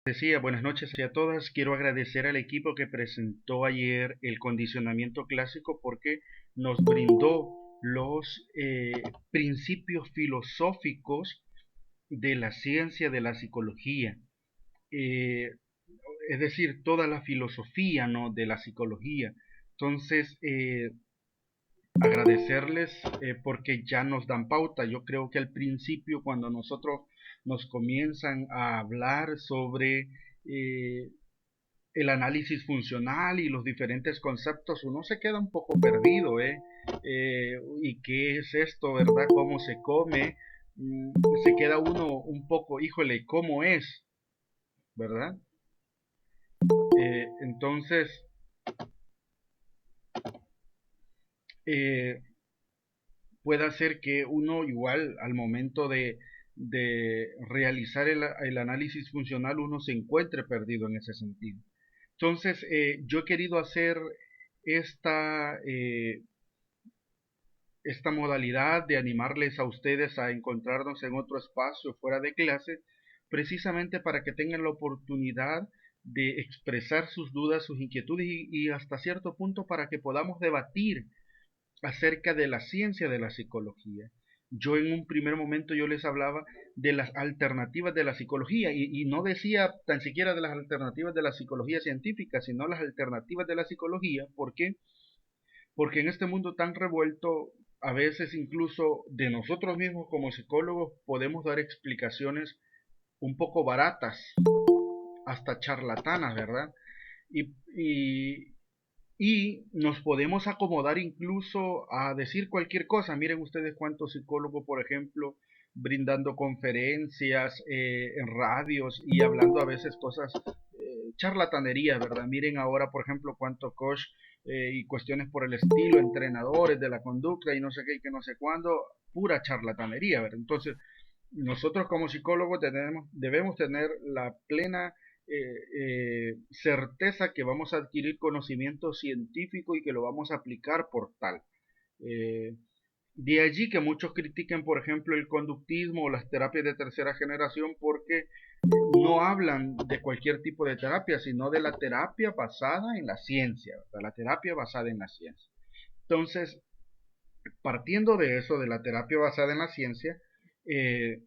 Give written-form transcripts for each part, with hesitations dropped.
Decía, buenas noches a todas. Quiero agradecer al equipo que presentó ayer el condicionamiento clásico porque nos brindó los principios filosóficos de la ciencia de la psicología. Eh, es decir, toda la filosofía, ¿no?, de la psicología. Entonces, agradecerles porque ya nos dan pauta. Yo creo que al principio, cuando nosotros nos comienzan a hablar sobre eh, el análisis funcional y los diferentes conceptos, uno se queda un poco perdido, ¿eh? ¿Y qué es esto, verdad? ¿Cómo se come? Se queda uno un poco, híjole, ¿cómo es? ¿Verdad? Entonces, eh, puede ser que uno igual al momento de realizar el análisis funcional uno se encuentre perdido en ese sentido. Entonces, yo he querido hacer esta, eh, esta modalidad de animarles a ustedes a encontrarnos en otro espacio fuera de clase, precisamente para que tengan la oportunidad de expresar sus dudas, sus inquietudes y hasta cierto punto para que podamos debatir acerca de la ciencia de la psicología. Yo en un primer momento yo les hablaba de las alternativas de la psicología y no decía tan siquiera de las alternativas de la psicología científica, sino las alternativas de la psicología. ¿Por qué? Porque en este mundo tan revuelto, a veces incluso de nosotros mismos como psicólogos podemos dar explicaciones un poco baratas, hasta charlatanas, ¿verdad? Y, y, y nos podemos acomodar incluso a decir cualquier cosa. Miren ustedes cuántos psicólogos, por ejemplo, brindando conferencias en radios y hablando a veces cosas, charlatanería, ¿verdad? Miren ahora, por ejemplo, cuánto coach y cuestiones por el estilo, entrenadores de la conducta y no sé qué y que no sé cuándo, pura charlatanería, ¿verdad? Entonces, nosotros como psicólogos debemos tener la plena certeza que vamos a adquirir conocimiento científico y que lo vamos a aplicar por tal. Eh, de allí que muchos critiquen, por ejemplo, el conductismo o las terapias de tercera generación porque no hablan de cualquier tipo de terapia, sino de la terapia basada en la ciencia, ¿verdad? La terapia basada en la ciencia. Entonces, partiendo de eso, de la terapia basada en la ciencia, eh,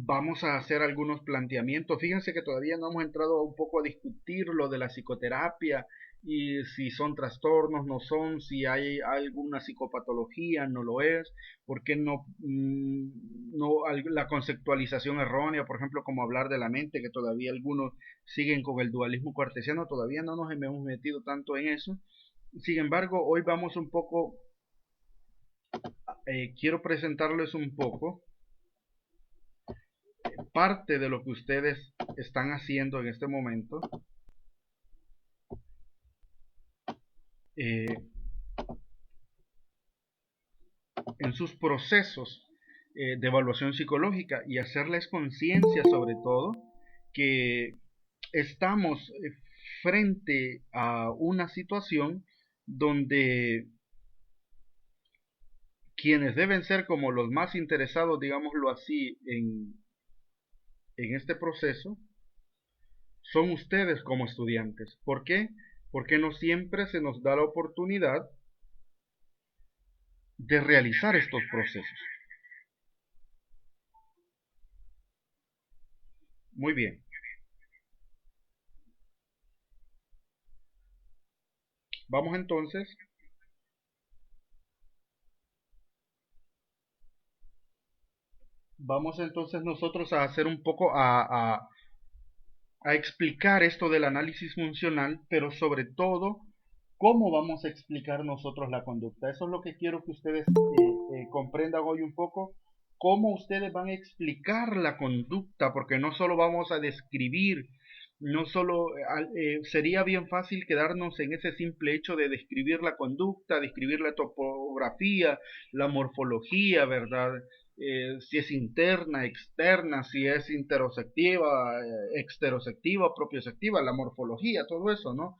vamos a hacer algunos planteamientos. Fíjense que todavía no hemos entrado un poco a discutir lo de la psicoterapia y si son trastornos, no son, si hay alguna psicopatología, no lo es, por qué no, la conceptualización errónea, por ejemplo, como hablar de la mente, que todavía algunos siguen con el dualismo cartesiano, todavía no nos hemos metido tanto en eso. Sin embargo, hoy vamos un poco, quiero presentarles un poco parte de lo que ustedes están haciendo en este momento eh, en sus procesos de evaluación psicológica y hacerles conciencia sobre todo que estamos frente a una situación donde quienes deben ser como los más interesados, digámoslo así, en este proceso, son ustedes como estudiantes. ¿Por qué? Porque no siempre se nos da la oportunidad de realizar estos procesos. Muy bien, vamos entonces, vamos entonces nosotros a hacer un poco a explicar esto del análisis funcional, pero sobre todo cómo vamos a explicar nosotros la conducta. Eso es lo que quiero que ustedes comprendan hoy un poco, cómo ustedes van a explicar la conducta, porque no solo vamos a describir, no solo sería bien fácil quedarnos en ese simple hecho de describir la conducta, describir la topografía, la morfología, ¿verdad? Si es interna, externa, si es interoceptiva, exteroceptiva, propioceptiva, la morfología, todo eso, ¿no?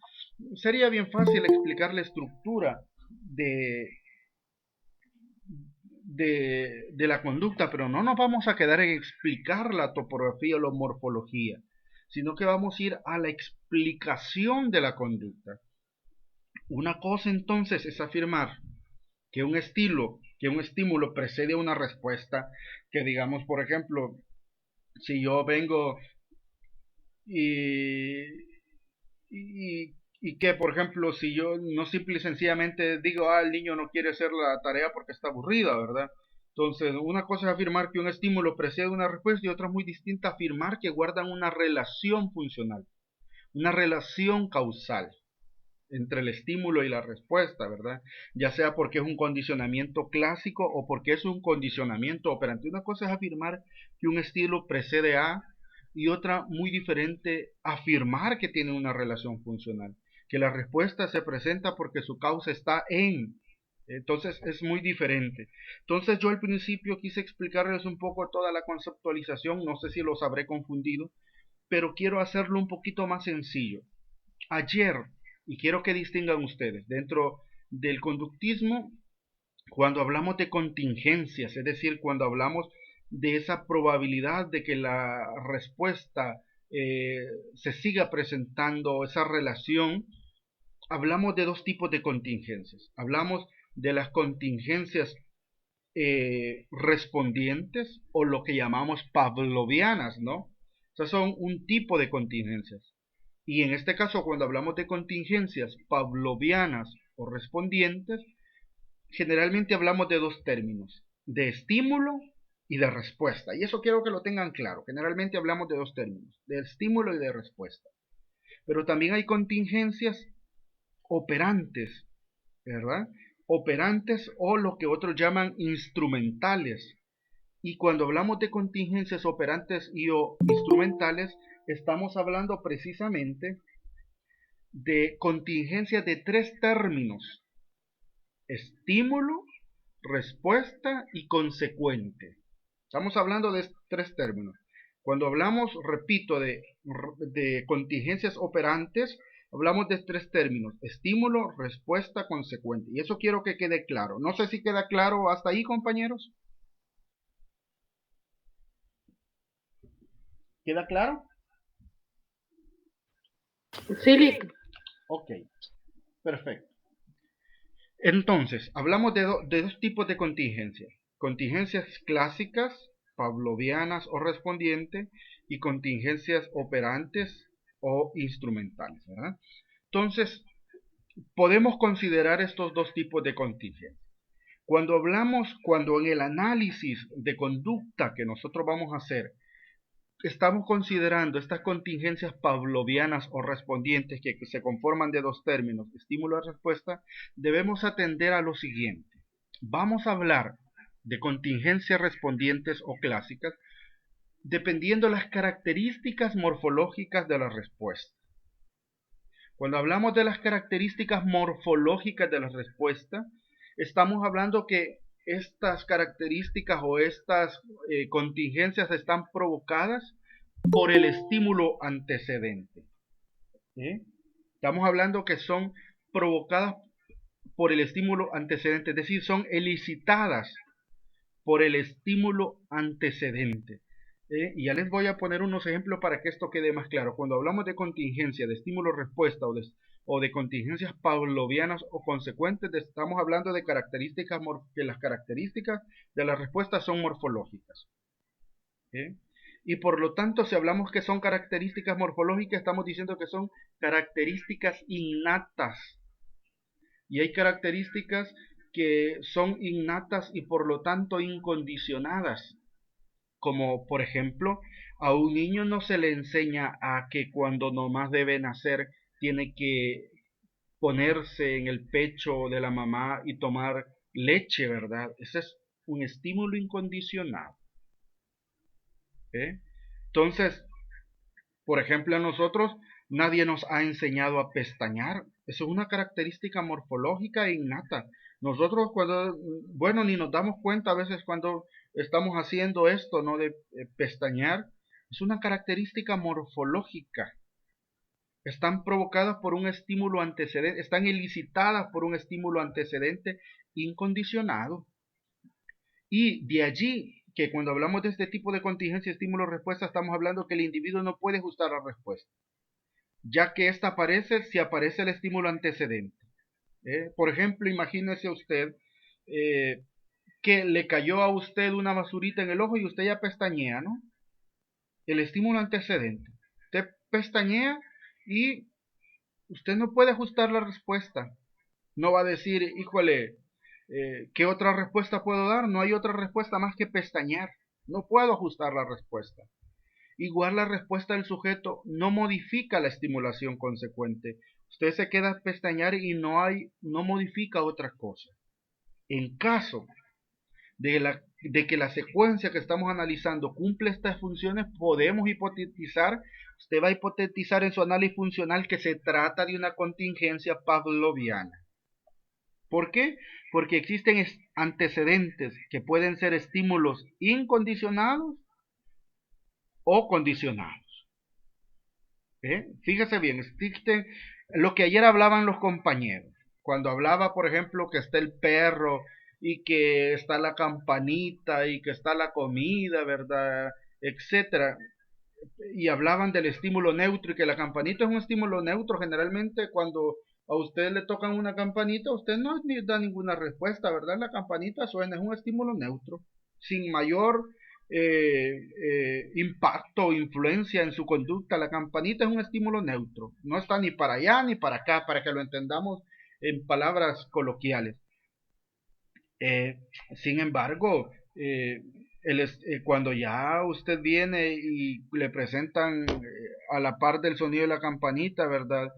Sería bien fácil explicar la estructura de, de la conducta, pero no nos vamos a quedar en explicar la topografía o la morfología, sino que vamos a ir a la explicación de la conducta. Una cosa entonces es afirmar que un estímulo precede a una respuesta, que digamos, por ejemplo, si yo vengo y, y que, por ejemplo, si yo no simple y sencillamente digo, el niño no quiere hacer la tarea porque está aburrida, ¿verdad? Entonces, una cosa es afirmar que un estímulo precede una respuesta y otra muy distinta afirmar que guardan una relación funcional, una relación causal entre el estímulo y la respuesta, ¿verdad? Ya sea porque es un condicionamiento clásico o porque es un condicionamiento operante. Una cosa es afirmar que un estilo precede a y otra muy diferente, afirmar que tiene una relación funcional, que la respuesta se presenta porque su causa está en. Entonces es muy diferente. Entonces yo al principio quise explicarles un poco toda la conceptualización, no sé si los habré confundido, pero quiero hacerlo un poquito más sencillo. Ayer, y quiero que distingan ustedes, dentro del conductismo, cuando hablamos de contingencias, es decir, cuando hablamos de esa probabilidad de que la respuesta se siga presentando, esa relación, hablamos de dos tipos de contingencias. Hablamos de las contingencias respondientes o lo que llamamos pavlovianas, ¿no? O sea, son un tipo de contingencias. Y en este caso, cuando hablamos de contingencias pavlovianas o respondientes, generalmente hablamos de dos términos, de estímulo y de respuesta. Y eso quiero que lo tengan claro. Generalmente hablamos de dos términos, de estímulo y de respuesta. Pero también hay contingencias operantes, ¿verdad? Operantes o lo que otros llaman instrumentales. Y cuando hablamos de contingencias operantes y o instrumentales, estamos hablando precisamente de contingencias de tres términos: estímulo, respuesta y consecuente. Estamos hablando de tres términos. Cuando hablamos, repito, de contingencias operantes, hablamos de tres términos: estímulo, respuesta, consecuente. Y eso quiero que quede claro. No sé si queda claro hasta ahí, compañeros. ¿Queda claro? Sí, listo. Ok, perfecto. Entonces, hablamos de dos tipos de contingencias. Contingencias clásicas, pavlovianas o respondientes, y contingencias operantes o instrumentales, ¿verdad? Entonces, podemos considerar estos dos tipos de contingencias. Cuando en el análisis de conducta que nosotros vamos a hacer, estamos considerando estas contingencias pavlovianas o respondientes que se conforman de dos términos, estímulo y respuesta, debemos atender a lo siguiente. Vamos a hablar de contingencias respondientes o clásicas dependiendo las características morfológicas de la respuesta. Cuando hablamos de las características morfológicas de la respuesta, estamos hablando que estas características o estas contingencias están provocadas por el estímulo antecedente. ¿Sí? Estamos hablando que son provocadas por el estímulo antecedente, es decir, son elicitadas por el estímulo antecedente. Y ya les voy a poner unos ejemplos para que esto quede más claro. Cuando hablamos de contingencia, de estímulo-respuesta o de contingencias pavlovianas o consecuentes, estamos hablando de características, que las características de la respuesta son morfológicas. Y por lo tanto, si hablamos que son características morfológicas, estamos diciendo que son características innatas. Y hay características que son innatas y por lo tanto incondicionadas. Como por ejemplo, a un niño no se le enseña a que cuando nomás debe nacer tiene que ponerse en el pecho de la mamá y tomar leche, ¿verdad? Ese es un estímulo incondicionado. ¿Eh? Entonces, por ejemplo, a nosotros nadie nos ha enseñado a pestañear. Eso es una característica morfológica e innata. Nosotros bueno, ni nos damos cuenta a veces cuando estamos haciendo esto, ¿no? De pestañear. Es una característica morfológica. Están provocadas por un estímulo antecedente, están elicitadas por un estímulo antecedente incondicionado. Y de allí que cuando hablamos de este tipo de contingencia, estímulo-respuesta, estamos hablando que el individuo no puede ajustar la respuesta, ya que esta aparece si aparece el estímulo antecedente. Por ejemplo, imagínese usted que le cayó a usted una basurita en el ojo y usted ya pestañea, ¿no? El estímulo antecedente. Usted pestañea y usted no puede ajustar la respuesta. No va a decir, híjole, ¿qué otra respuesta puedo dar? No hay otra respuesta más que pestañear. No puedo ajustar la respuesta. Igual la respuesta del sujeto no modifica la estimulación consecuente. Usted se queda a pestañear y no modifica otra cosa. En caso de que la secuencia que estamos analizando cumple estas funciones, podemos hipotetizar, usted va a hipotetizar en su análisis funcional que se trata de una contingencia pavloviana. ¿Por qué? Porque existen antecedentes que pueden ser estímulos incondicionados o condicionados. Fíjese bien, existen lo que ayer hablaban los compañeros. Cuando hablaba, por ejemplo, que está el perro y que está la campanita y que está la comida, ¿verdad? Etcétera. Y hablaban del estímulo neutro y que la campanita es un estímulo neutro. Generalmente cuando a usted le tocan una campanita, usted no da ninguna respuesta, ¿verdad? La campanita suena, es un estímulo neutro, sin mayor impacto o influencia en su conducta. La campanita es un estímulo neutro, no está ni para allá ni para acá, para que lo entendamos en palabras coloquiales. Sin embargo, cuando ya usted viene y le presentan a la par del sonido de la campanita, ¿verdad?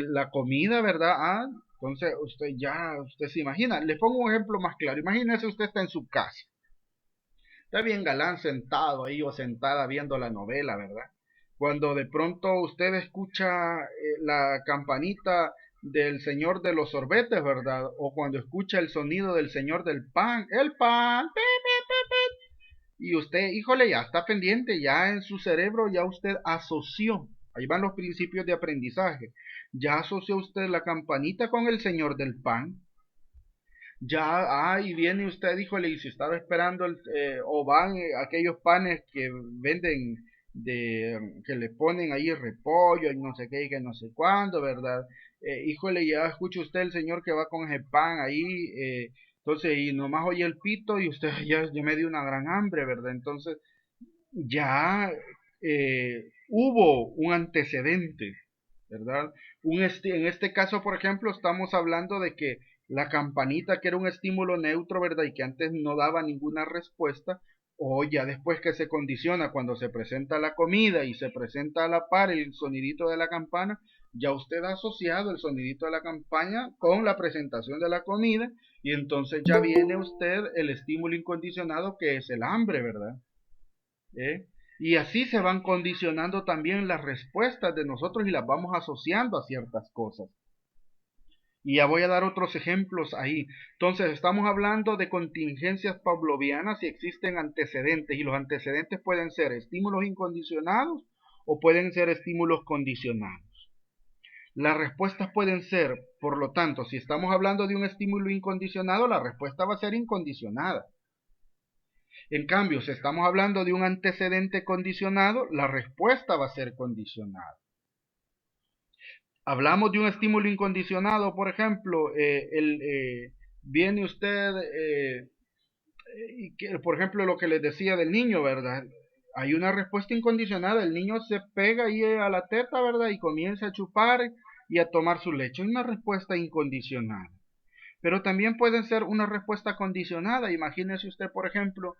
La comida, ¿verdad? Entonces usted se imagina. Le pongo un ejemplo más claro. Imagínese usted está en su casa. Está bien galán sentado ahí o sentada viendo la novela, ¿verdad? Cuando de pronto usted escucha la campanita del señor de los sorbetes, ¿verdad? O cuando escucha el sonido del señor del pan, el pan, pi, pi, pi, y usted, híjole, ya está pendiente, ya en su cerebro ya usted asoció, ahí van los principios de aprendizaje, ya asoció usted la campanita con el señor del pan, ya, y viene usted, híjole, y si estaba esperando, o van aquellos panes que venden, que le ponen ahí repollo y no sé qué y que no sé cuándo, ¿verdad? Híjole, ya escucha usted el señor que va con ese pan ahí, entonces, y nomás oye el pito y usted ya me dio una gran hambre, ¿verdad? Entonces, ya hubo un antecedente, ¿verdad? En este caso, por ejemplo, estamos hablando de que la campanita, que era un estímulo neutro, ¿verdad? Y que antes no daba ninguna respuesta, o ya después que se condiciona cuando se presenta la comida y se presenta a la par el sonidito de la campana, ya usted ha asociado el sonidito de la campana con la presentación de la comida y entonces ya viene usted el estímulo incondicionado que es el hambre, ¿verdad? Y así se van condicionando también las respuestas de nosotros y las vamos asociando a ciertas cosas. Y ya voy a dar otros ejemplos ahí. Entonces, estamos hablando de contingencias pavlovianas y existen antecedentes. Y los antecedentes pueden ser estímulos incondicionados o pueden ser estímulos condicionados. Las respuestas pueden ser, por lo tanto, si estamos hablando de un estímulo incondicionado, la respuesta va a ser incondicionada. En cambio, si estamos hablando de un antecedente condicionado, la respuesta va a ser condicionada. Hablamos de un estímulo incondicionado, por ejemplo, viene usted, por ejemplo, lo que les decía del niño, ¿verdad? Hay una respuesta incondicionada, el niño se pega ahí a la teta, ¿verdad? Y comienza a chupar y a tomar su leche. Es una respuesta incondicionada. Pero también pueden ser una respuesta condicionada. Imagínese usted, por ejemplo,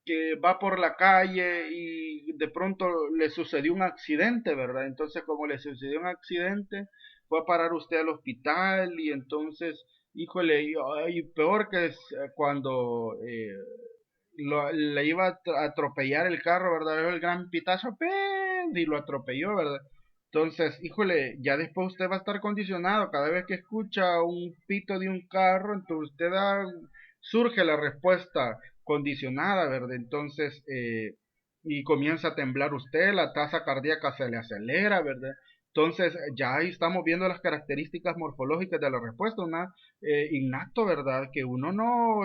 que va por la calle y de pronto le sucedió un accidente, ¿verdad? Entonces, como le sucedió un accidente, fue a parar usted al hospital y entonces, híjole, y peor que es cuando le iba a atropellar el carro, ¿verdad? El gran pitazo, ¡pum! Y lo atropelló, ¿verdad? Entonces, híjole, ya después usted va a estar condicionado. Cada vez que escucha un pito de un carro, entonces surge la respuesta condicionada, ¿verdad? Entonces, y comienza a temblar usted, la tasa cardíaca se le acelera, ¿verdad? Entonces, ya ahí estamos viendo las características morfológicas de la respuesta, una innato, ¿verdad? Que uno no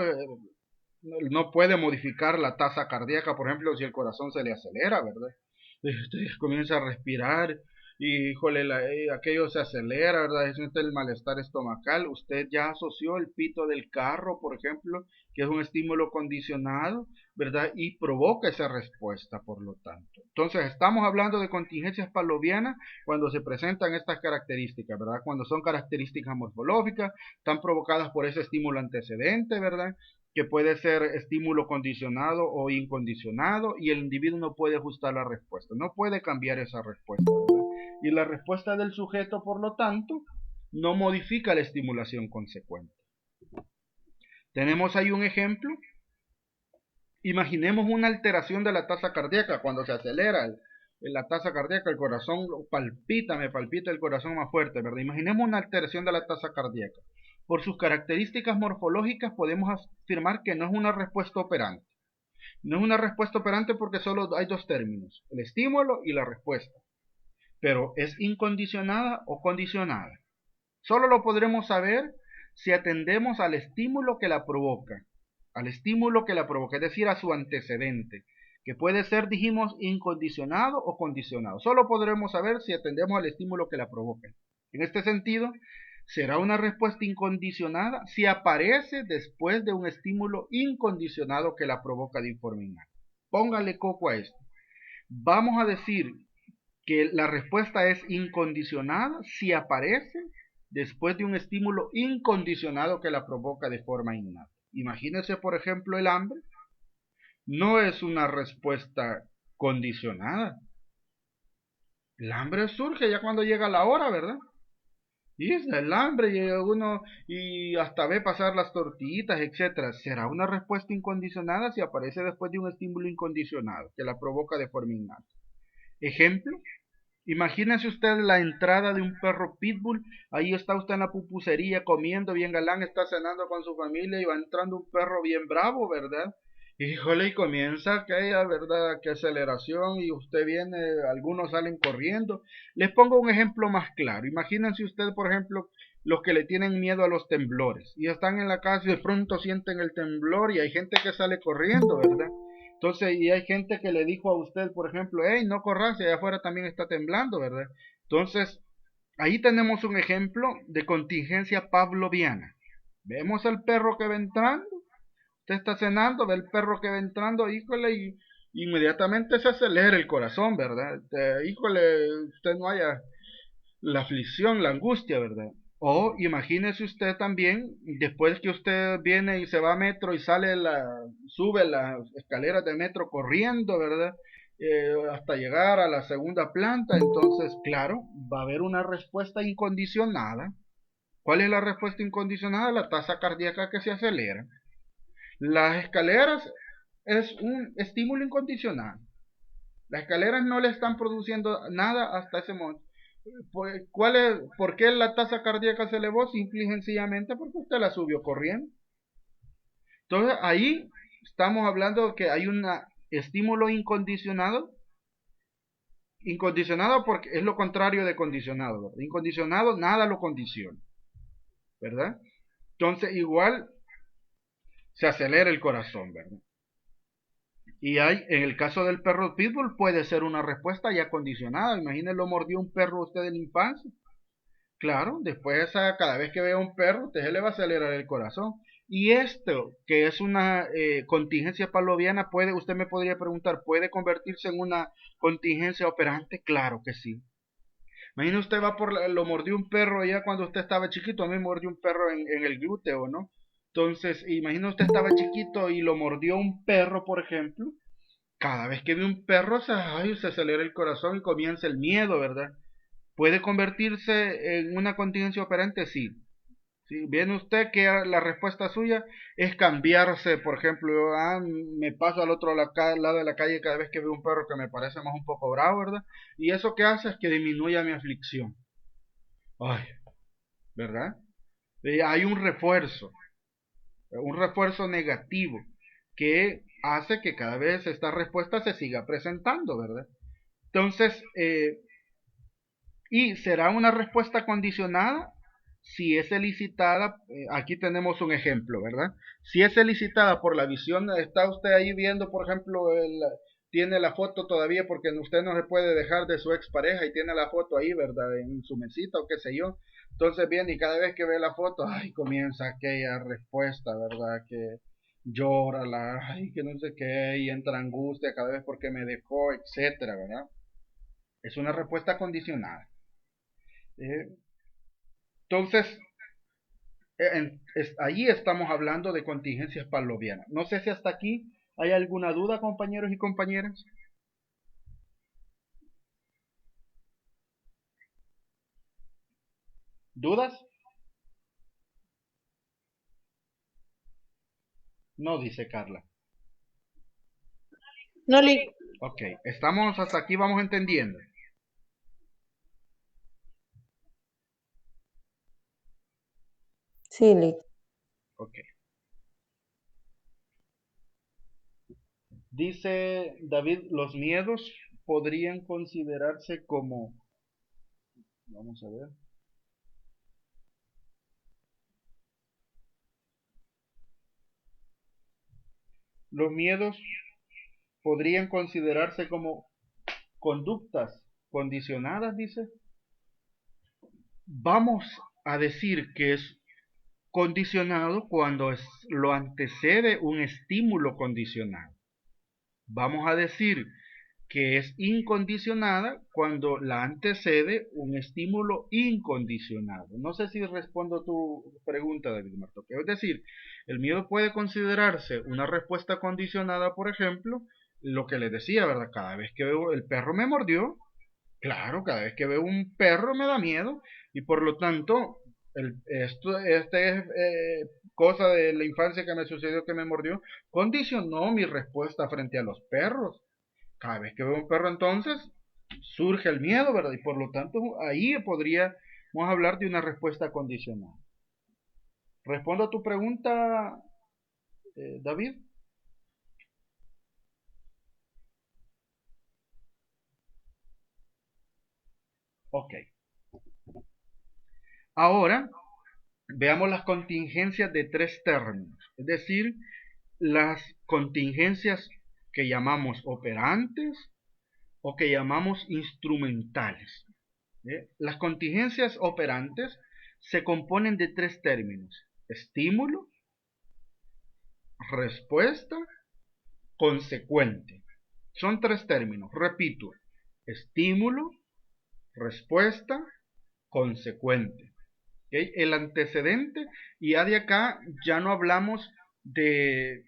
no puede modificar la tasa cardíaca, por ejemplo, si el corazón se le acelera, ¿verdad? Usted comienza a respirar y, híjole, aquello se acelera, ¿verdad? Siente el malestar estomacal. Usted ya asoció el pito del carro, por ejemplo, que es un estímulo condicionado, ¿verdad? Y provoca esa respuesta, por lo tanto. Entonces, estamos hablando de contingencias pavlovianas cuando se presentan estas características, ¿verdad? Cuando son características morfológicas, están provocadas por ese estímulo antecedente, ¿verdad? Que puede ser estímulo condicionado o incondicionado y el individuo no puede ajustar la respuesta, no puede cambiar esa respuesta, ¿verdad? Y la respuesta del sujeto, por lo tanto, no modifica la estimulación consecuente. Tenemos ahí un ejemplo. Imaginemos una alteración de la tasa cardíaca cuando se acelera la tasa cardíaca, el corazón palpita, me palpita el corazón más fuerte, ¿verdad? Imaginemos una alteración de la tasa cardíaca. Por sus características morfológicas podemos afirmar que no es una respuesta operante. No es una respuesta operante porque solo hay dos términos, el estímulo y la respuesta. Pero ¿es incondicionada o condicionada? Solo lo podremos saber si atendemos al estímulo que la provoca. Al estímulo que la provoca, es decir, a su antecedente, que puede ser, dijimos, incondicionado o condicionado. Solo podremos saber si atendemos al estímulo que la provoca. En este sentido, será una respuesta incondicionada si aparece después de un estímulo incondicionado que la provoca de forma innata. Póngale coco a esto. Vamos a decir que la respuesta es incondicionada si aparece después de un estímulo incondicionado que la provoca de forma innata. Imagínese, por ejemplo, el hambre. No es una respuesta condicionada. El hambre surge ya cuando llega la hora, ¿verdad? Y es el hambre y uno y hasta ve pasar las tortillitas, etcétera. Será una respuesta incondicionada si aparece después de un estímulo incondicionado que la provoca de forma innata. Ejemplo, imagínese usted la entrada de un perro pitbull. Ahí está usted en la pupusería comiendo bien galán, está cenando con su familia y va entrando un perro bien bravo, ¿verdad? Híjole, y comienza aquella, ¿verdad? Que aceleración y usted viene, algunos salen corriendo. Les pongo un ejemplo más claro. Imagínense usted, por ejemplo, los que le tienen miedo a los temblores y están en la casa y de pronto sienten el temblor y hay gente que sale corriendo, ¿verdad? Entonces, y hay gente que le dijo a usted, por ejemplo, hey, no corras, y allá afuera también está temblando, ¿verdad? Entonces, ahí tenemos un ejemplo de contingencia pavloviana. Vemos al perro que va entrando, usted está cenando, ve el perro que va entrando, híjole, y inmediatamente se acelera el corazón, ¿verdad? Híjole, usted no haya la aflicción, la angustia, ¿verdad? O imagínese usted también, después que usted viene y se va a metro y sube las escaleras de metro corriendo, ¿verdad? Hasta llegar a la segunda planta, entonces, claro, va a haber una respuesta incondicionada. ¿Cuál es la respuesta incondicionada? La tasa cardíaca que se acelera. Las escaleras es un estímulo incondicional. Las escaleras no le están produciendo nada hasta ese momento. ¿Por qué la tasa cardíaca se elevó? Simple y sencillamente porque usted la subió corriendo. Entonces ahí estamos hablando de que hay un estímulo incondicionado. Incondicionado porque es lo contrario de condicionado, ¿verdad? Incondicionado nada lo condiciona, ¿verdad? Entonces igual se acelera el corazón, ¿verdad? Y en el caso del perro pitbull puede ser una respuesta ya condicionada. Imagínense, lo mordió un perro usted en la infancia. Claro, después cada vez que vea un perro, usted se le va a acelerar el corazón. Y esto, que es una contingencia pavloviana, usted me podría preguntar, ¿puede convertirse en una contingencia operante? Claro que sí. Imagina usted lo mordió un perro ya cuando usted estaba chiquito, a mí me mordió un perro en el glúteo, ¿no? Entonces, imagina usted estaba chiquito y lo mordió un perro, por ejemplo. Cada vez que ve un perro se acelera el corazón y comienza el miedo, ¿verdad? ¿Puede convertirse en una contingencia operante? Sí. Si viene usted que la respuesta suya es cambiarse, por ejemplo, me paso al otro lado de la calle cada vez que veo un perro que me parece más un poco bravo, ¿verdad? Y eso que hace es que disminuya mi aflicción. Ay, ¿verdad? Hay un refuerzo negativo que hace que cada vez esta respuesta se siga presentando, ¿verdad? Entonces, ¿y será una respuesta condicionada? si es elicitada, aquí tenemos un ejemplo, ¿verdad? Si es elicitada por la visión, está usted ahí viendo, por ejemplo, tiene la foto todavía porque usted no se puede dejar de su expareja y tiene la foto ahí, ¿verdad? En su mesita o qué sé yo. Entonces viene y cada vez que ve la foto, ay, comienza aquella respuesta, ¿verdad? Que llora, ay, que no sé qué, y entra angustia cada vez porque me dejó, etcétera, ¿verdad? Es una respuesta condicionada. Eh, entonces, allí estamos hablando de contingencias pavlovianas. No sé si hasta aquí hay alguna duda, compañeros y compañeras. ¿Dudas? No, dice Carla. No, Lick. Ok, estamos hasta aquí, vamos entendiendo. Sí, Lick. Ok. Dice David, los miedos podrían considerarse como, vamos a ver, los miedos podrían considerarse como conductas condicionadas, dice. Vamos a decir que es condicionado cuando lo antecede un estímulo condicionado. Vamos a decir que es incondicionada cuando la antecede un estímulo incondicionado. No sé si respondo tu pregunta, David Marto. Es decir, el miedo puede considerarse una respuesta condicionada, por ejemplo, lo que les decía, ¿verdad? Cada vez que veo el perro me mordió, claro, cada vez que veo un perro me da miedo y por lo tanto, este es cosa de la infancia que me sucedió que me mordió, condicionó mi respuesta frente a los perros. Cada vez que veo un perro entonces surge el miedo, ¿verdad? Y por lo tanto ahí podríamos hablar de una respuesta condicional. ¿Respondo a tu pregunta, David? Ok. Ahora veamos las contingencias de tres términos, es decir, las contingencias que llamamos operantes o que llamamos instrumentales. Las contingencias operantes se componen de tres términos: estímulo, respuesta, consecuente. Son tres términos, repito: estímulo, respuesta, consecuente. ¿Okay? El antecedente, y ya de acá ya no hablamos de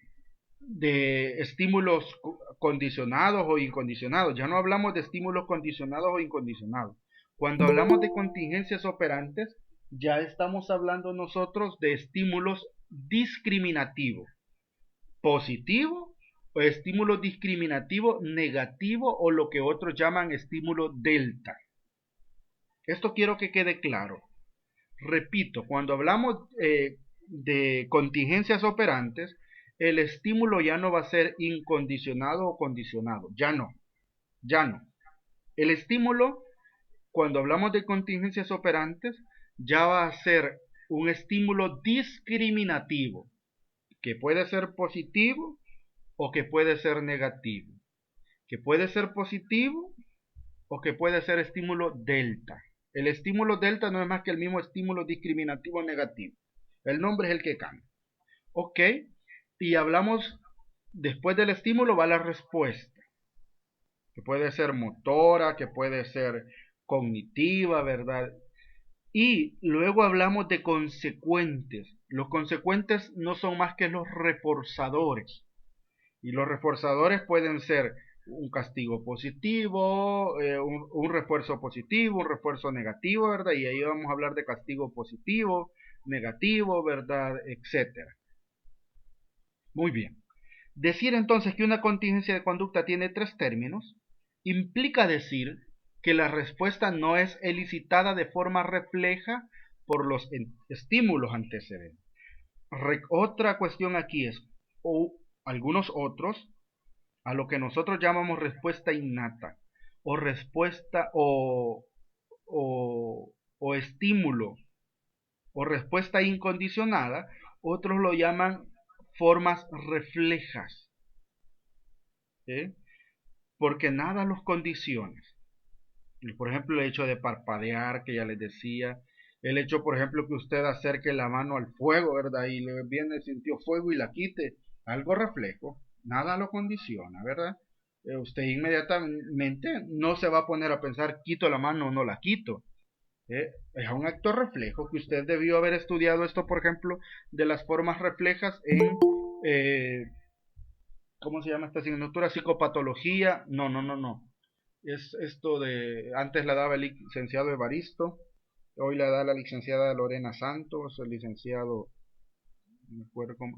estímulos condicionados o incondicionados, ya no hablamos de estímulos condicionados o incondicionados. Cuando hablamos de contingencias operantes, ya estamos hablando nosotros de estímulos discriminativos, positivo o estímulo discriminativo negativo o lo que otros llaman estímulo delta. Esto quiero que quede claro. Repito, cuando hablamos de contingencias operantes, el estímulo ya no va a ser incondicionado o condicionado. Ya no, ya no. El estímulo, cuando hablamos de contingencias operantes, ya va a ser un estímulo discriminativo, que puede ser positivo o que puede ser negativo, que puede ser positivo o que puede ser estímulo delta. El estímulo delta no es más que el mismo estímulo discriminativo negativo. El nombre es el que cambia. Ok, y hablamos, después del estímulo va la respuesta, que puede ser motora, que puede ser cognitiva, ¿verdad? Y luego hablamos de consecuentes. Los consecuentes no son más que los reforzadores. Y los reforzadores pueden ser un castigo positivo, un refuerzo positivo, un refuerzo negativo, ¿verdad? Y ahí vamos a hablar de castigo positivo, negativo, ¿verdad? Etcétera. Muy bien. Decir entonces que una contingencia de conducta tiene tres términos implica decir que la respuesta no es elicitada de forma refleja por los estímulos antecedentes. Otra cuestión aquí es, o algunos otros, a lo que nosotros llamamos respuesta innata o respuesta o estímulo o respuesta incondicionada, otros lo llaman formas reflejas, ¿sí? Porque nada los condiciona. Por ejemplo, el hecho de parpadear, que ya les decía, el hecho, por ejemplo, que usted acerque la mano al fuego, ¿verdad? Y le viene, sintió fuego y la quite, algo reflejo, nada lo condiciona, ¿verdad? Usted inmediatamente no se va a poner a pensar, quito la mano o no la quito. Es un acto reflejo que usted debió haber estudiado esto, por ejemplo, de las formas reflejas en, eh, ¿cómo se llama esta asignatura? Psicopatología. No, no, no, no. Es esto de, antes la daba el licenciado Evaristo, hoy la da la licenciada Lorena Santos, el licenciado, no me acuerdo cómo,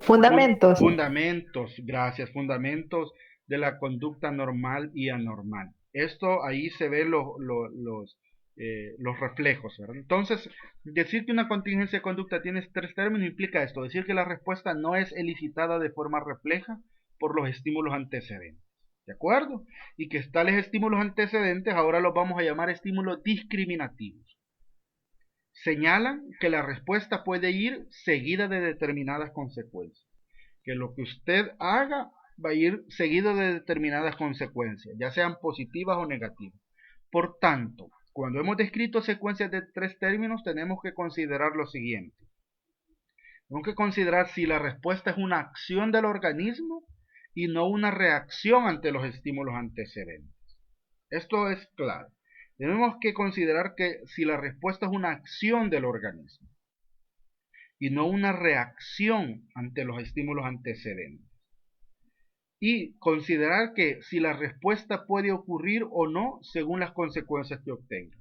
Fundamentos. fundamentos, gracias, fundamentos de la conducta normal y anormal. Esto ahí se ve los reflejos, ¿verdad? Entonces, decir que una contingencia de conducta tiene tres términos implica esto, decir que la respuesta no es elicitada de forma refleja por los estímulos antecedentes. ¿De acuerdo? Y que tales estímulos antecedentes ahora los vamos a llamar estímulos discriminativos. Señalan que la respuesta puede ir seguida de determinadas consecuencias. Que lo que usted haga va a ir seguido de determinadas consecuencias, ya sean positivas o negativas. Por tanto, cuando hemos descrito secuencias de tres términos, tenemos que considerar lo siguiente. Tenemos que considerar si la respuesta es una acción del organismo y no una reacción ante los estímulos antecedentes. Esto es claro. Tenemos que considerar que si la respuesta es una acción del organismo y no una reacción ante los estímulos antecedentes. Y considerar que si la respuesta puede ocurrir o no según las consecuencias que obtenga.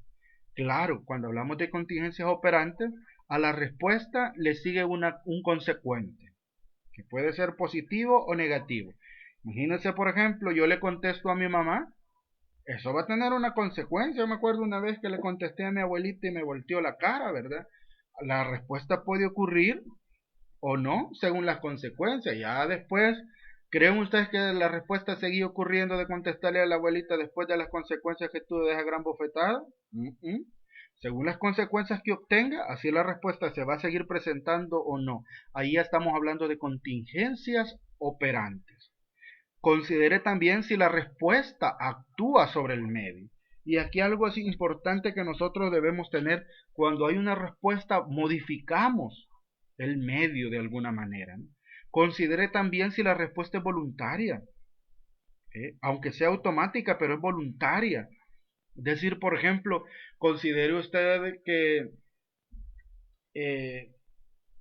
Claro, cuando hablamos de contingencias operantes, a la respuesta le sigue un consecuente, que puede ser positivo o negativo. Imagínense, por ejemplo, yo le contesto a mi mamá, eso va a tener una consecuencia. Yo me acuerdo una vez que le contesté a mi abuelita y me volteó la cara, ¿verdad? La respuesta puede ocurrir o no, según las consecuencias. Ya después, ¿creen ustedes que la respuesta seguía ocurriendo de contestarle a la abuelita después de las consecuencias que tuvo de esa gran bofetada? Según las consecuencias que obtenga, así la respuesta se va a seguir presentando o no. Ahí ya estamos hablando de contingencias operantes. Considere también si la respuesta actúa sobre el medio. Y aquí algo así importante que nosotros debemos tener cuando hay una respuesta, modificamos el medio de alguna manera, ¿no? Considere también si la respuesta es voluntaria, aunque sea automática, pero es voluntaria. Es decir, por ejemplo, considere usted que eh,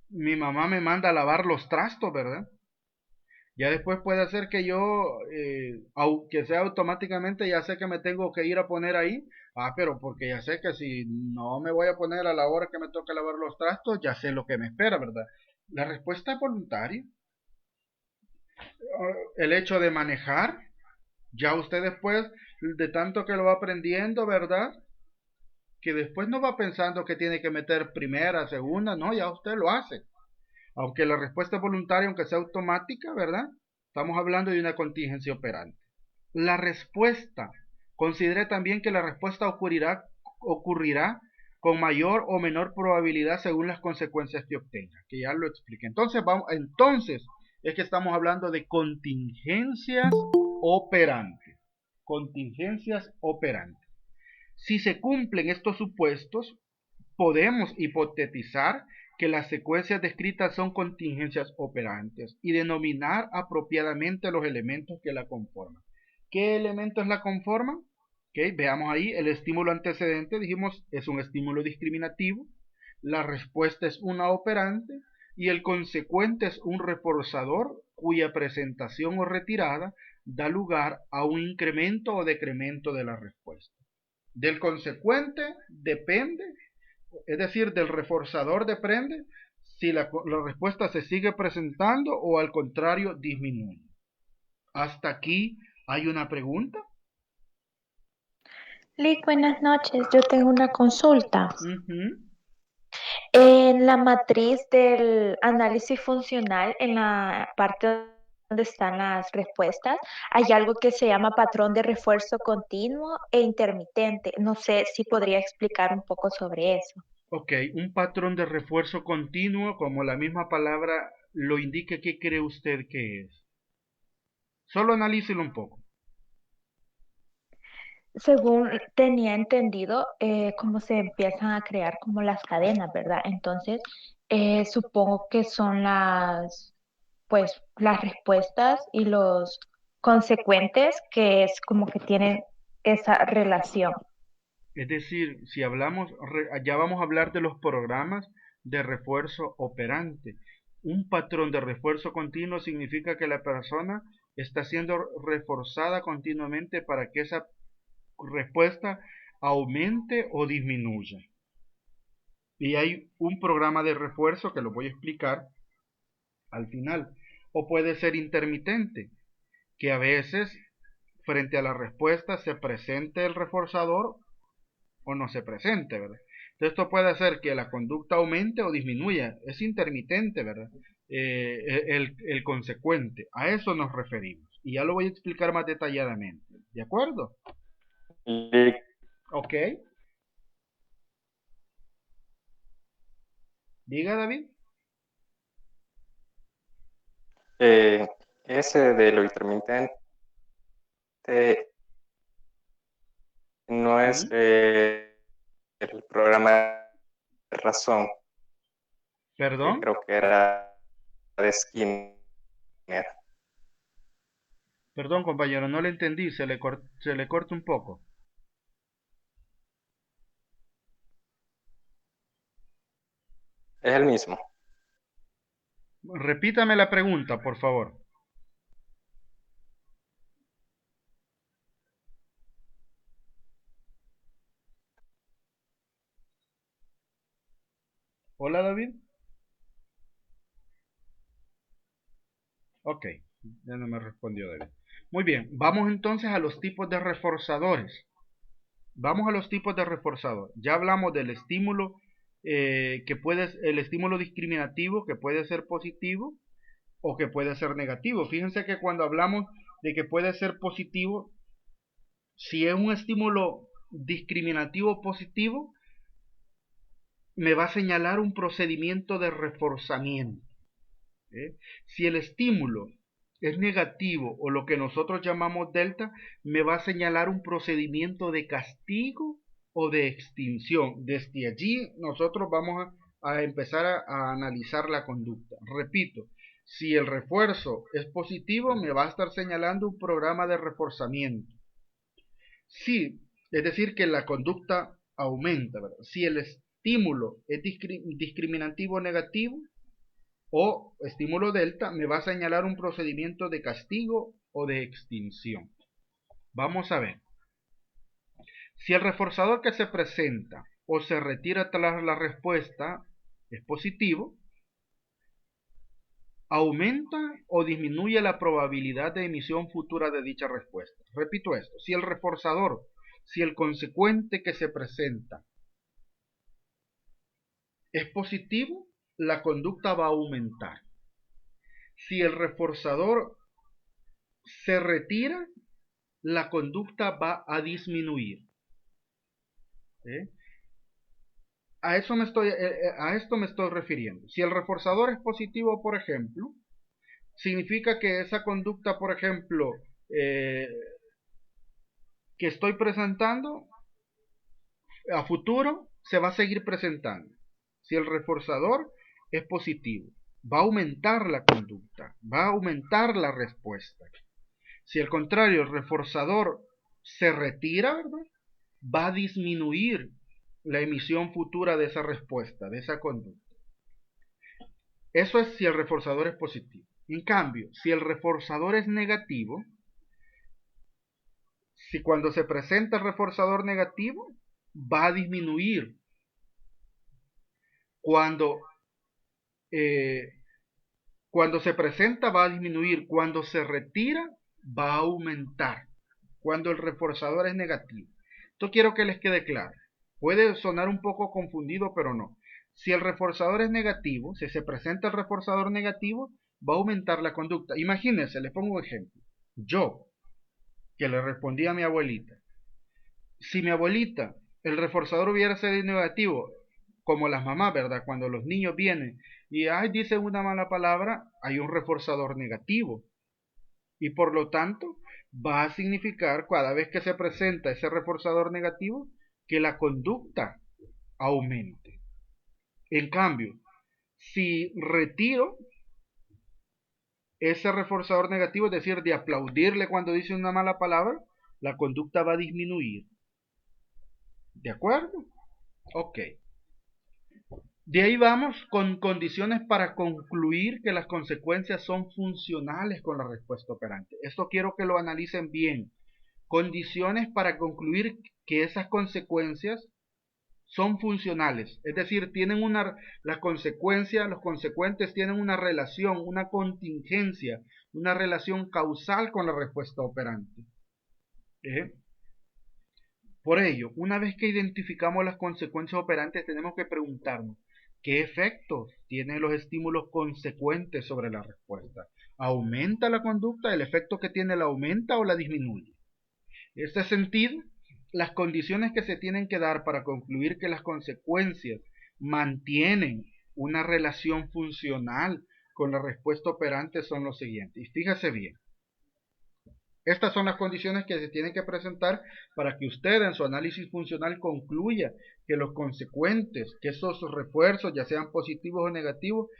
mi mamá me manda a lavar los trastos, ¿verdad? Ya después puede ser que yo, aunque sea automáticamente, ya sé que me tengo que ir a poner ahí. Ah, pero porque ya sé que si no me voy a poner a la hora que me toca lavar los trastos, ya sé lo que me espera, ¿verdad? La respuesta es voluntaria. El hecho de manejar, ya usted después, de tanto que lo va aprendiendo, ¿verdad? Que después no va pensando que tiene que meter primera, segunda, no, ya usted lo hace. Aunque la respuesta es voluntaria, aunque sea automática, ¿verdad? Estamos hablando de una contingencia operante. La respuesta. Considere también que la respuesta ocurrirá con mayor o menor probabilidad según las consecuencias que obtenga, que ya lo expliqué. Entonces es que estamos hablando de contingencias operantes. Contingencias operantes. Si se cumplen estos supuestos, podemos hipotetizar que las secuencias descritas son contingencias operantes y denominar apropiadamente los elementos que la conforman. ¿Qué elementos la conforman? Okay, veamos ahí, el estímulo antecedente, dijimos, es un estímulo discriminativo, la respuesta es una operante y el consecuente es un reforzador cuya presentación o retirada da lugar a un incremento o decremento de la respuesta. Del consecuente depende, es decir, del reforzador depende si la respuesta se sigue presentando o al contrario disminuye. Hasta aquí hay una pregunta. Lick, buenas noches. Yo tengo una consulta. Ujú. En la matriz del análisis funcional, en la parte donde están las respuestas, hay algo que se llama patrón de refuerzo continuo e intermitente. No sé si podría explicar un poco sobre eso. Ok, un patrón de refuerzo continuo, como la misma palabra lo indica, ¿qué cree usted que es? Solo analícelo un poco. Según tenía entendido, cómo se empiezan a crear como las cadenas, ¿verdad? Entonces, supongo que son pues, las respuestas y los consecuentes que es como que tienen esa relación. Es decir, si hablamos, ya vamos a hablar de los programas de refuerzo operante. Un patrón de refuerzo continuo significa que la persona está siendo reforzada continuamente para que esa respuesta aumente o disminuya. Y hay un programa de refuerzo que lo voy a explicar al final. O puede ser intermitente, que a veces frente a la respuesta se presente el reforzador o no se presente, ¿verdad? Entonces esto puede hacer que la conducta aumente o disminuya. Es intermitente, ¿verdad? El consecuente. A eso nos referimos. Y ya lo voy a explicar más detalladamente. ¿De acuerdo? Y Ok. Diga, David. eh, ese de lo intermitente no es ¿Mm? el programa de razón, que ¿Perdón? creo que era de Skinner. Perdón, compañero, no le entendí. Se le corta un poco. Es el mismo. Repítame la pregunta, por favor. Hola, David. Ok, ya no me respondió David. Muy bien, vamos entonces a los tipos de reforzadores. Vamos a los tipos de reforzador. Ya hablamos del estímulo el estímulo discriminativo que puede ser positivo o que puede ser negativo. Fíjense que cuando hablamos de que puede ser positivo, si es un estímulo discriminativo positivo, me va a señalar un procedimiento de reforzamiento. ¿Eh? Si el estímulo es negativo o lo que nosotros llamamos delta, me va a señalar un procedimiento de castigo o de extinción. Desde allí nosotros vamos a empezar a analizar la conducta. Repito, si el refuerzo es positivo, me va a estar señalando un programa de reforzamiento. Si, es decir, que la conducta aumenta, ¿verdad? Si el estímulo es discriminativo negativo, o estímulo delta me va a señalar un procedimiento de castigo o de extinción. Vamos a ver. Si el reforzador que se presenta o se retira tras la respuesta es positivo, aumenta o disminuye la probabilidad de emisión futura de dicha respuesta. Repito esto, si el reforzador, si el consecuente que se presenta es positivo, la conducta va a aumentar. Si el reforzador se retira, la conducta va a disminuir. ¿Eh? A esto me estoy refiriendo. Si el reforzador es positivo, por ejemplo, significa que esa conducta, por ejemplo, eh, que estoy presentando a futuro, se va a seguir presentando. Si el reforzador es positivo, va a aumentar la conducta, va a aumentar la respuesta. Si al contrario el reforzador se retira, ¿verdad? Va a disminuir la emisión futura de esa respuesta, de esa conducta. Eso es si el reforzador es positivo. En cambio, si el reforzador es negativo, si cuando se presenta el reforzador negativo, va a disminuir. Cuando, eh, cuando se presenta va a disminuir. Cuando se retira va a aumentar. Cuando el reforzador es negativo. Esto quiero que les quede claro. Puede sonar un poco confundido, pero no. Si el reforzador es negativo, si se presenta el reforzador negativo, va a aumentar la conducta. Imagínense, les pongo un ejemplo. Yo, que le respondí a mi abuelita. Si mi abuelita, el reforzador hubiera sido negativo, como las mamás, ¿verdad? Cuando los niños vienen y dicen una mala palabra, hay un reforzador negativo. Y por lo tanto, va a significar cada vez que se presenta ese reforzador negativo, que la conducta aumente. En cambio, si retiro ese reforzador negativo, es decir, de aplaudirle cuando dice una mala palabra, la conducta va a disminuir. ¿De acuerdo? Ok. De ahí vamos con condiciones para concluir que las consecuencias son funcionales con la respuesta operante. Esto quiero que lo analicen bien. Condiciones para concluir que esas consecuencias son funcionales, es decir, tienen las consecuencias, los consecuentes tienen una relación, una contingencia, una relación causal con la respuesta operante. Por ello, una vez que identificamos las consecuencias operantes, tenemos que preguntarnos qué efectos tienen los estímulos consecuentes sobre la respuesta. ¿Aumenta la conducta? ¿El efecto que tiene la aumenta o la disminuye? En este sentido, las condiciones que se tienen que dar para concluir que las consecuencias mantienen una relación funcional con la respuesta operante son los siguientes. Y fíjese bien, estas son las condiciones que se tienen que presentar para que usted en su análisis funcional concluya que los consecuentes, que esos refuerzos, ya sean positivos o negativos,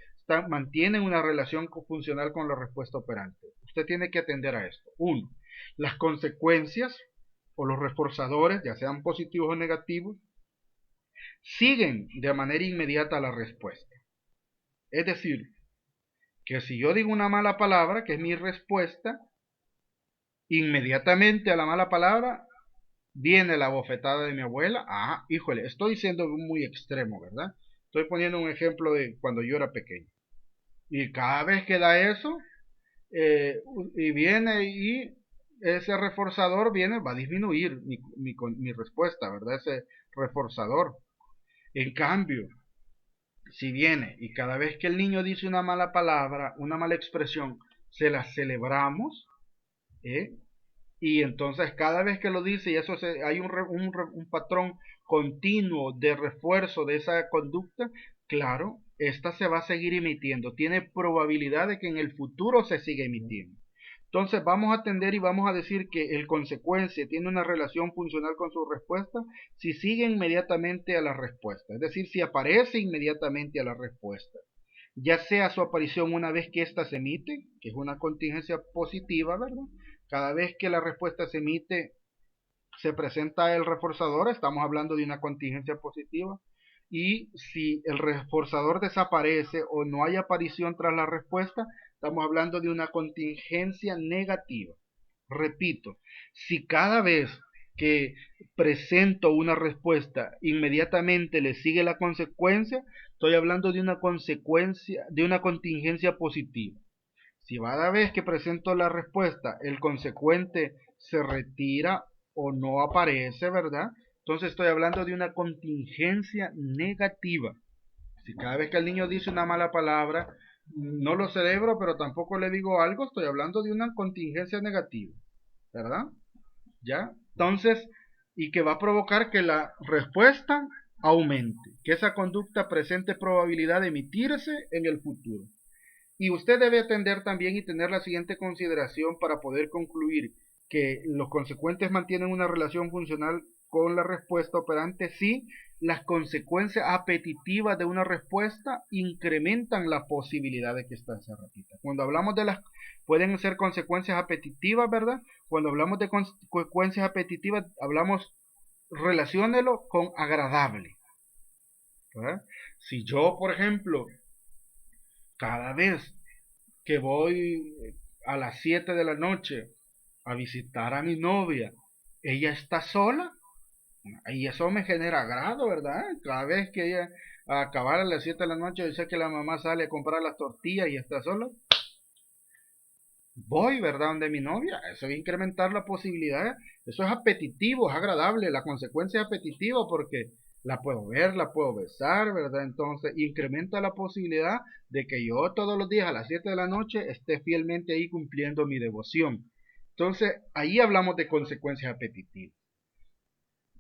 mantienen una relación funcional con la respuesta operante. Usted tiene que atender a esto. 1. Las consecuencias o los reforzadores, ya sean positivos o negativos, siguen de manera inmediata a la respuesta. Es decir, que si yo digo una mala palabra, que es mi respuesta, inmediatamente a la mala palabra viene la bofetada de mi abuela. Híjole, estoy siendo muy extremo, ¿verdad? Estoy poniendo un ejemplo de cuando yo era pequeño. Y cada vez que da eso, y viene y ese reforzador va a disminuir mi respuesta, ¿verdad? Ese reforzador. En cambio, si viene y cada vez que el niño dice una mala palabra, una mala expresión, se la celebramos, y entonces cada vez que lo dice, y eso hay un patrón continuo de refuerzo de esa conducta, claro, esta se va a seguir emitiendo, tiene probabilidad de que en el futuro se siga emitiendo. Entonces vamos a atender y vamos a decir que el consecuencia tiene una relación funcional con su respuesta si sigue inmediatamente a la respuesta, es decir, si aparece inmediatamente a la respuesta, ya sea su aparición una vez que ésta se emite, que es una contingencia positiva, ¿verdad? Cada vez que la respuesta se emite, se presenta el reforzador, estamos hablando de una contingencia positiva. Y si el reforzador desaparece o no hay aparición tras la respuesta, estamos hablando de una contingencia negativa. Repito, si cada vez que presento una respuesta inmediatamente le sigue la consecuencia, estoy hablando de una consecuencia, de una contingencia positiva. Si cada vez que presento la respuesta el consecuente se retira o no aparece, ¿verdad? Entonces estoy hablando de una contingencia negativa. Si cada vez que el niño dice una mala palabra, no lo celebro, pero tampoco le digo algo, estoy hablando de una contingencia negativa, ¿verdad? ¿Ya? Entonces, y que va a provocar que la respuesta aumente, que esa conducta presente probabilidad de emitirse en el futuro. Y usted debe atender también y tener la siguiente consideración para poder concluir que los consecuentes mantienen una relación funcional con la respuesta operante si las consecuencias apetitivas de una respuesta incrementan la posibilidad de que ésta se repita. Cuando hablamos de pueden ser consecuencias apetitivas, ¿verdad? Cuando hablamos de consecuencias apetitivas, relaciónelo con agradable, ¿verdad? Si yo, por ejemplo, cada vez que voy a las 7 de la noche a visitar a mi novia, ella está sola, y eso me genera agrado, ¿verdad? Cada vez que ella a acabar a las 7 de la noche, yo sé que la mamá sale a comprar las tortillas y está sola, voy, ¿verdad? Donde mi novia, eso es incrementar la posibilidad, eso es apetitivo, es agradable, la consecuencia es apetitiva porque la puedo ver, la puedo besar, ¿verdad? Entonces incrementa la posibilidad de que yo todos los días a las 7 de la noche esté fielmente ahí cumpliendo mi devoción. Entonces ahí hablamos de consecuencias apetitivas.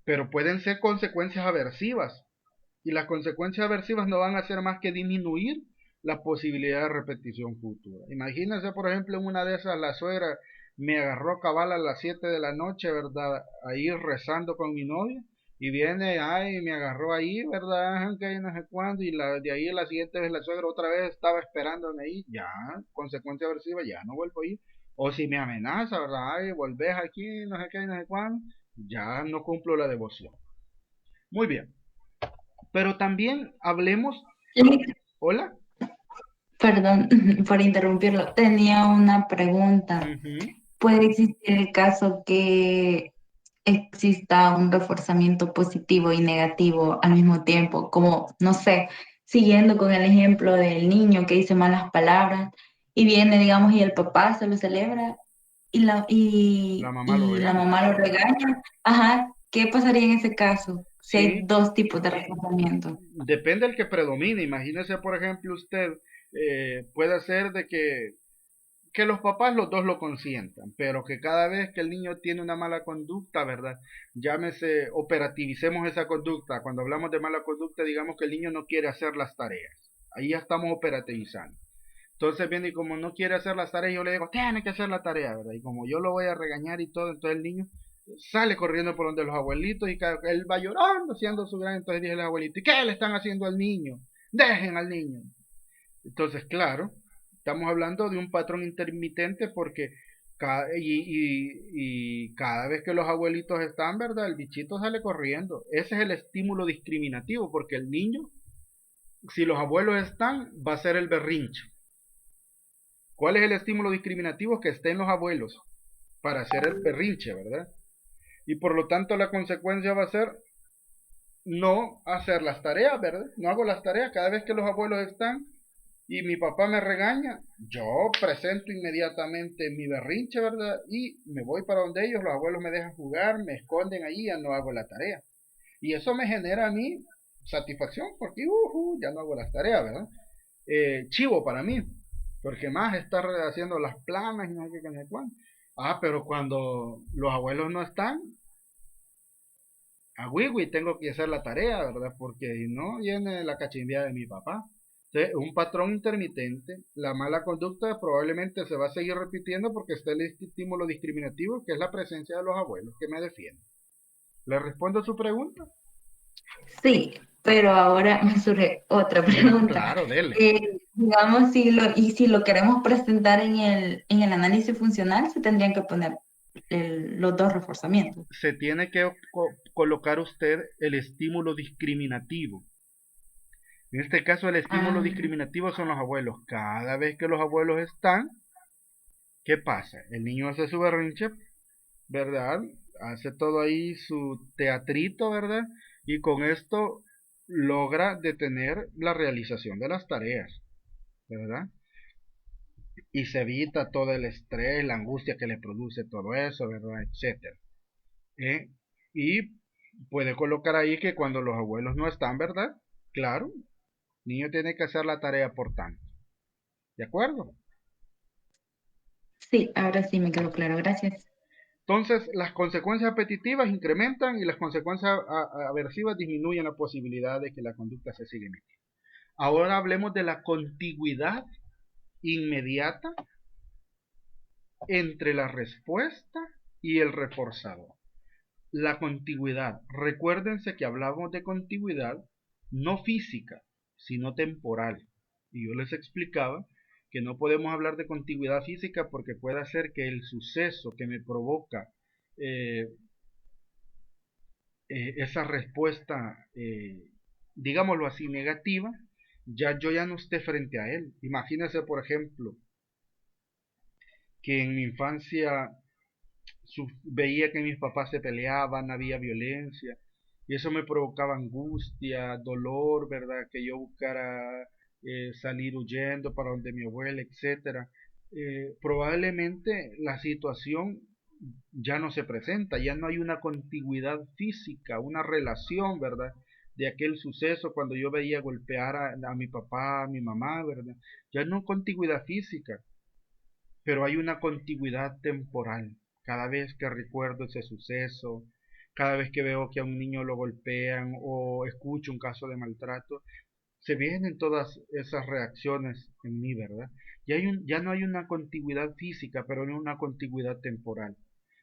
Pero pueden ser consecuencias aversivas. Y las consecuencias aversivas no van a hacer más que disminuir la posibilidad de repetición futura. Imagínense, por ejemplo, en una de esas la suegra me agarró cabal a las 7 de la noche, ¿verdad? Ahí rezando con mi novia. Y viene, ay, me agarró ahí, ¿verdad? Que no sé cuándo. Y de ahí a la siguiente vez la suegra otra vez estaba esperándome ahí. Ya, consecuencia aversiva, ya no vuelvo a ir. O si me amenaza, ¿verdad? Ay, volvés aquí, no sé qué, no sé cuándo. Ya no cumplo la devoción. Muy bien. Pero también hablemos... Hola. Perdón por interrumpirlo. Tenía una pregunta. ¿Puede existir el caso que exista un reforzamiento positivo y negativo al mismo tiempo? Como, no sé, siguiendo con el ejemplo del niño que dice malas palabras y viene, digamos, y el papá se lo celebra La mamá lo la regaña. mamá lo regaña. Ajá, ¿qué pasaría en ese caso? Si hay Sí, dos tipos de reforzamiento. depende del que predomine. Imagínese, por ejemplo, usted puede ser de que los papás los dos lo consientan, pero que cada vez que el niño tiene una mala conducta, ¿verdad? Llámese, operativicemos esa conducta. Cuando hablamos de mala conducta, digamos que el niño no quiere hacer las tareas. Ahí ya estamos operativizando. Entonces viene y como no quiere hacer las tareas, yo le digo, tiene que hacer la tarea, ¿verdad? Y como yo lo voy a regañar y todo, entonces el niño sale corriendo por donde los abuelitos y él va llorando, haciendo su gran, entonces dice el abuelito, ¿y qué le están haciendo al niño? Dejen al niño. Entonces, claro, estamos hablando de un patrón intermitente porque y cada vez que los abuelitos están, ¿verdad? El bichito sale corriendo. Ese es el estímulo discriminativo porque el niño, si los abuelos están, va a ser el berrinche. ¿Cuál es el estímulo discriminativo? Que estén los abuelos para hacer el berrinche, ¿verdad? Y por lo tanto la consecuencia va a ser no hacer las tareas, ¿verdad? No hago las tareas cada vez que los abuelos están y mi papá me regaña, yo presento inmediatamente mi berrinche, ¿verdad? Y me voy para donde ellos, los abuelos me dejan jugar, me esconden ahí, ya no hago la tarea. Y eso me genera a mí satisfacción porque ya no hago las tareas, ¿verdad? Chivo para mí, porque más estar haciendo las planas y no sé qué, no sé cuándo. Ah, pero cuando los abuelos no están, a Wiwi tengo que hacer la tarea, ¿verdad? Porque no viene la cachimbiada de mi papá. Entonces, un patrón intermitente, la mala conducta probablemente se va a seguir repitiendo porque está el estímulo discriminativo que es la presencia de los abuelos que me defienden. ¿Le respondo a su pregunta? Sí, pero ahora me surge otra pregunta. Claro, dele. Digamos, si lo queremos presentar en el análisis funcional, se tendrían que poner los dos reforzamientos. Se tiene que colocar usted el estímulo discriminativo. En este caso, el estímulo discriminativo son los abuelos. Cada vez que los abuelos están, ¿qué pasa? El niño hace su berrinche, ¿verdad? Hace todo ahí su teatrito, ¿verdad? Y con esto logra detener la realización de las tareas, ¿verdad? Y se evita todo el estrés, la angustia que le produce todo eso, ¿verdad? Etcétera. Y puede colocar ahí que cuando los abuelos no están, ¿verdad? Claro, el niño tiene que hacer la tarea por tanto. ¿De acuerdo? Sí, ahora sí me quedó claro, gracias. Entonces, las consecuencias apetitivas incrementan y las consecuencias aversivas disminuyen la posibilidad de que la conducta se siga emitiendo. Ahora hablemos de la contigüidad inmediata entre la respuesta y el reforzador. La contigüidad. Recuérdense que hablamos de contigüidad no física, sino temporal. Y yo les explicaba que no podemos hablar de contigüidad física porque puede ser que el suceso que me provoca esa respuesta, digámoslo así, negativa, yo ya no esté frente a él. Imagínense, por ejemplo, que en mi infancia veía que mis papás se peleaban, había violencia, y eso me provocaba angustia, dolor, ¿verdad? Que yo buscara salir huyendo para donde mi abuela, etcétera. Probablemente la situación ya no se presenta, ya no hay una contigüidad física, una relación, ¿verdad? De aquel suceso cuando yo veía golpear a mi papá, a mi mamá, ¿verdad? Ya no hay contigüidad física, pero hay una contigüidad temporal. Cada vez que recuerdo ese suceso, cada vez que veo que a un niño lo golpean o escucho un caso de maltrato, se vienen todas esas reacciones en mí, ¿verdad? Ya no hay una contigüidad física, pero hay una contigüidad temporal.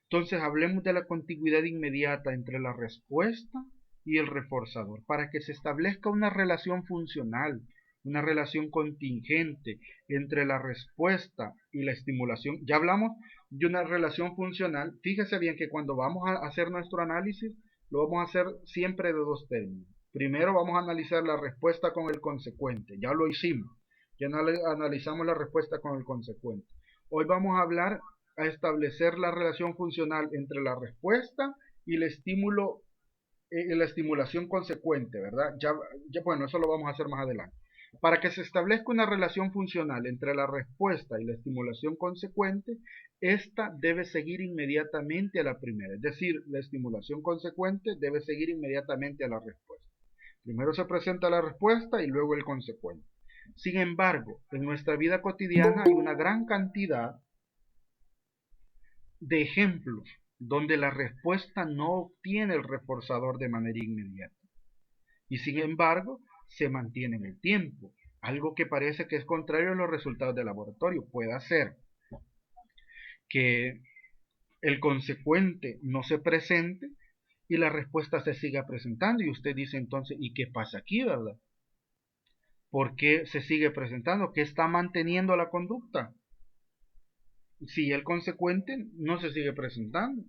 Entonces hablemos de la contigüidad inmediata entre la respuesta y el reforzador, para que se establezca una relación funcional, una relación contingente entre la respuesta y la estimulación. Ya hablamos de una relación funcional. Fíjese bien que cuando vamos a hacer nuestro análisis, lo vamos a hacer siempre de dos términos. Primero vamos a analizar la respuesta con el consecuente, ya lo hicimos, ya analizamos la respuesta con el consecuente. Hoy vamos a hablar a establecer la relación funcional entre la respuesta y el estímulo, la estimulación consecuente, ¿verdad? Bueno, eso lo vamos a hacer más adelante. Para que se establezca una relación funcional entre la respuesta y la estimulación consecuente, esta debe seguir inmediatamente a la primera, es decir, la estimulación consecuente debe seguir inmediatamente a la respuesta. Primero se presenta la respuesta y luego el consecuente. Sin embargo, en nuestra vida cotidiana hay una gran cantidad de ejemplos donde la respuesta no obtiene el reforzador de manera inmediata. Y sin embargo, se mantiene en el tiempo, algo que parece que es contrario a los resultados del laboratorio. Puede ser que el consecuente no se presente y la respuesta se siga presentando y usted dice entonces, ¿y qué pasa aquí, verdad? ¿Por qué se sigue presentando? ¿Qué está manteniendo la conducta? Si el consecuente no se sigue presentando.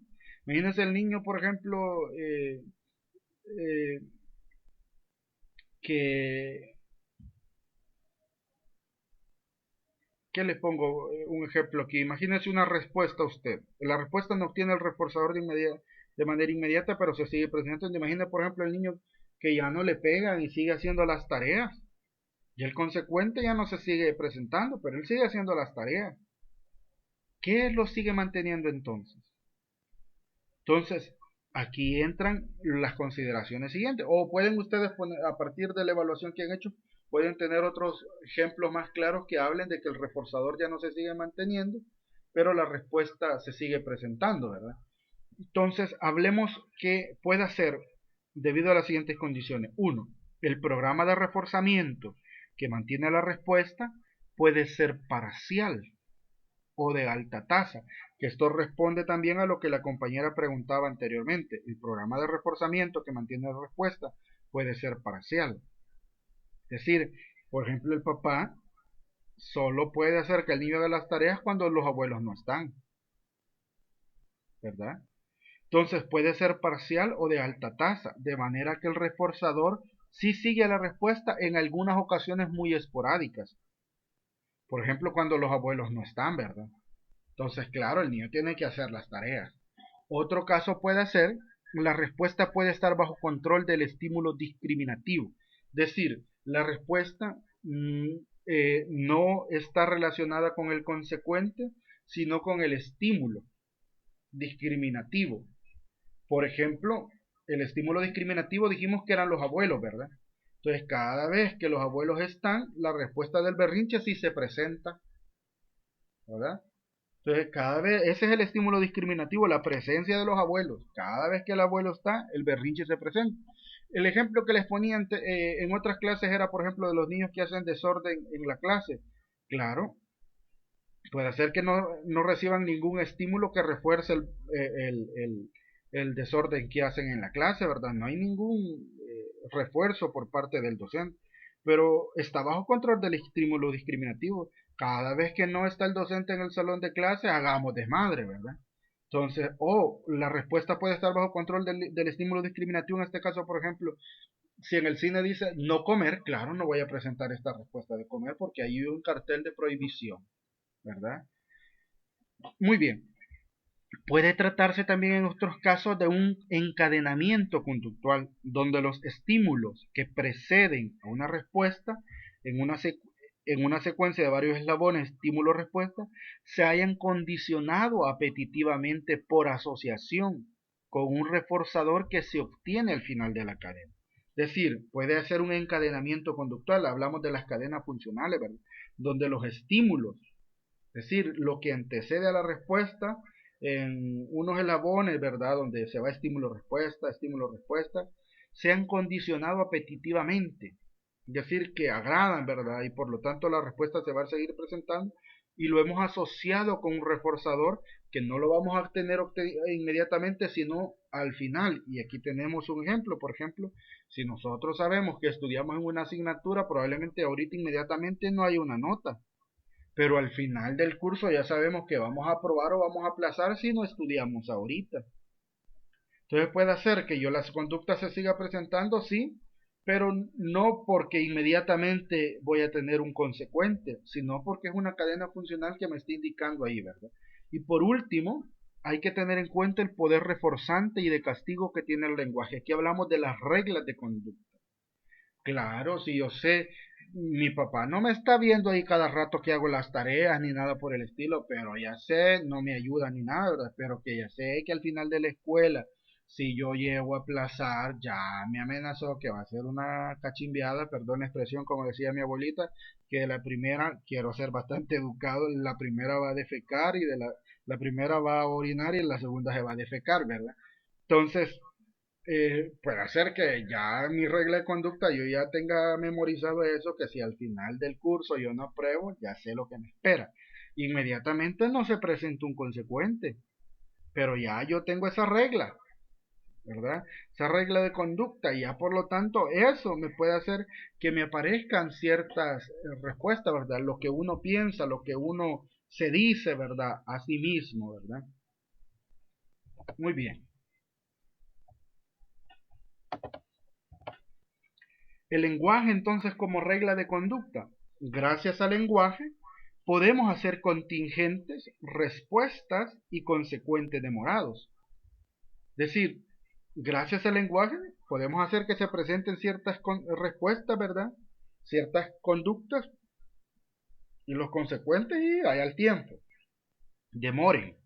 Imagínense el niño, por ejemplo, ¿qué le pongo? Un ejemplo aquí. Imagínese una respuesta a usted. La respuesta no obtiene el reforzador de manera inmediata, pero se sigue presentando. Imagina, por ejemplo, el niño que ya no le pegan y sigue haciendo las tareas. Y el consecuente ya no se sigue presentando, pero él sigue haciendo las tareas. ¿Qué lo sigue manteniendo entonces? Entonces, aquí entran las consideraciones siguientes. O pueden ustedes poner, a partir de la evaluación que han hecho, pueden tener otros ejemplos más claros que hablen de que el reforzador ya no se sigue manteniendo, pero la respuesta se sigue presentando, ¿verdad? Entonces, hablemos qué puede hacer debido a las siguientes condiciones. Uno, el programa de reforzamiento que mantiene la respuesta puede ser parcial o de alta tasa, que esto responde también a lo que la compañera preguntaba anteriormente. El programa de reforzamiento que mantiene la respuesta puede ser parcial. Es decir, por ejemplo, el papá solo puede hacer que el niño haga las tareas cuando los abuelos no están, ¿verdad? Entonces puede ser parcial o de alta tasa, de manera que el reforzador sí sigue la respuesta en algunas ocasiones muy esporádicas. Por ejemplo, cuando los abuelos no están, ¿verdad? Entonces, claro, el niño tiene que hacer las tareas. Otro caso puede ser, la respuesta puede estar bajo control del estímulo discriminativo. Es decir, la respuesta no está relacionada con el consecuente, sino con el estímulo discriminativo. Por ejemplo, el estímulo discriminativo dijimos que eran los abuelos, ¿verdad? Entonces, cada vez que los abuelos están, la respuesta del berrinche sí se presenta, ¿verdad? Entonces, cada vez, ese es el estímulo discriminativo, la presencia de los abuelos. Cada vez que el abuelo está, el berrinche se presenta. El ejemplo que les ponía en otras clases era, por ejemplo, de los niños que hacen desorden en la clase. Claro, puede ser que no reciban ningún estímulo que refuerce el desorden que hacen en la clase, ¿verdad? No hay ningún refuerzo por parte del docente, pero está bajo control del estímulo discriminativo. Cada vez que no está el docente en el salón de clase, hagamos desmadre, ¿verdad? Entonces, la respuesta puede estar bajo control del estímulo discriminativo. En este caso, por ejemplo, si en el cine dice no comer, claro, no voy a presentar esta respuesta de comer porque hay un cartel de prohibición, ¿verdad? Muy bien. Puede tratarse también en otros casos de un encadenamiento conductual, donde los estímulos que preceden a una respuesta en una secuencia de varios eslabones estímulo-respuesta se hayan condicionado apetitivamente por asociación con un reforzador que se obtiene al final de la cadena. Es decir, puede ser un encadenamiento conductual, hablamos de las cadenas funcionales, ¿verdad? Donde los estímulos, es decir, lo que antecede a la respuesta, en unos eslabones, ¿verdad? Donde se va estímulo-respuesta, sean condicionados apetitivamente. Es decir, que agradan, ¿verdad? Y por lo tanto la respuesta se va a seguir presentando y lo hemos asociado con un reforzador que no lo vamos a obtener inmediatamente, sino al final. Y aquí tenemos un ejemplo. Por ejemplo, si nosotros sabemos que estudiamos en una asignatura, probablemente ahorita inmediatamente no hay una nota. Pero al final del curso ya sabemos que vamos a aprobar o vamos a aplazar si no estudiamos ahorita. Entonces puede ser que yo las conductas se siga presentando, sí, pero no porque inmediatamente voy a tener un consecuente, sino porque es una cadena funcional que me está indicando ahí, ¿verdad? Y por último, hay que tener en cuenta el poder reforzante y de castigo que tiene el lenguaje. Aquí hablamos de las reglas de conducta. Claro, si yo sé, mi papá no me está viendo ahí cada rato que hago las tareas ni nada por el estilo, pero ya sé, no me ayuda ni nada, ¿verdad? Pero que ya sé que al final de la escuela, si yo llego a aplazar, ya me amenazó que va a ser una cachimbiada, perdón la expresión, como decía mi abuelita, que la primera, quiero ser bastante educado, la primera va a defecar y la primera va a orinar y la segunda se va a defecar, ¿verdad? Entonces, puede ser que ya mi regla de conducta yo ya tenga memorizado eso, que si al final del curso yo no apruebo, ya sé lo que me espera. Inmediatamente no se presenta un consecuente, pero ya yo tengo esa regla, ¿verdad? Esa regla de conducta, y ya por lo tanto eso me puede hacer que me aparezcan ciertas respuestas, ¿verdad? Lo que uno piensa, lo que uno se dice, ¿verdad? A sí mismo, ¿verdad? Muy bien. El lenguaje entonces como regla de conducta. Gracias al lenguaje podemos hacer contingentes respuestas y consecuentes demorados. Es decir, gracias al lenguaje podemos hacer que se presenten ciertas respuestas, ¿verdad? Ciertas conductas y los consecuentes y hay al tiempo. Demoren,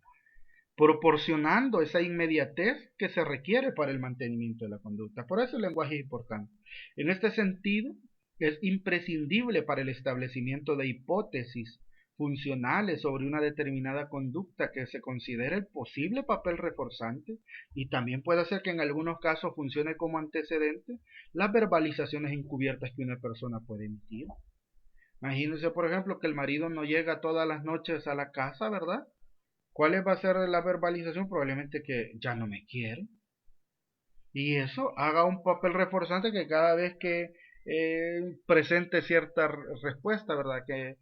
proporcionando esa inmediatez que se requiere para el mantenimiento de la conducta. Por eso el lenguaje es importante. En este sentido, es imprescindible para el establecimiento de hipótesis funcionales sobre una determinada conducta que se considere el posible papel reforzante y también puede ser que en algunos casos funcione como antecedente las verbalizaciones encubiertas que una persona puede emitir. Imagínense, por ejemplo, que el marido no llega todas las noches a la casa, ¿verdad? ¿Cuál va a ser la verbalización? Probablemente que ya no me quiere. Y eso haga un papel reforzante que cada vez que presente cierta respuesta, ¿verdad? Que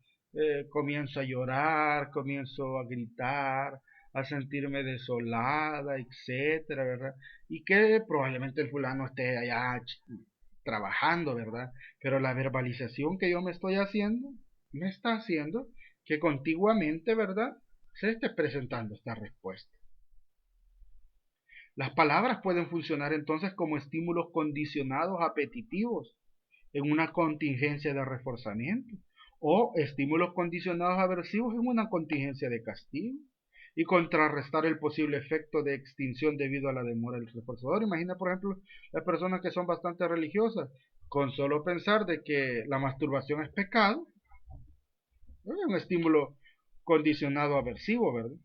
comienzo a llorar, comienzo a gritar, a sentirme desolada, etcétera, ¿verdad? Y que probablemente el fulano esté allá trabajando, ¿verdad? Pero la verbalización que yo me estoy haciendo, me está haciendo que contiguamente, ¿verdad? Se esté presentando esta respuesta. Las palabras pueden funcionar entonces como estímulos condicionados apetitivos en una contingencia de reforzamiento o estímulos condicionados aversivos en una contingencia de castigo y contrarrestar el posible efecto de extinción debido a la demora del reforzador. Imagina, por ejemplo, las personas que son bastante religiosas, con solo pensar de que la masturbación es pecado, es un estímulo condicionado aversivo, ¿verdad?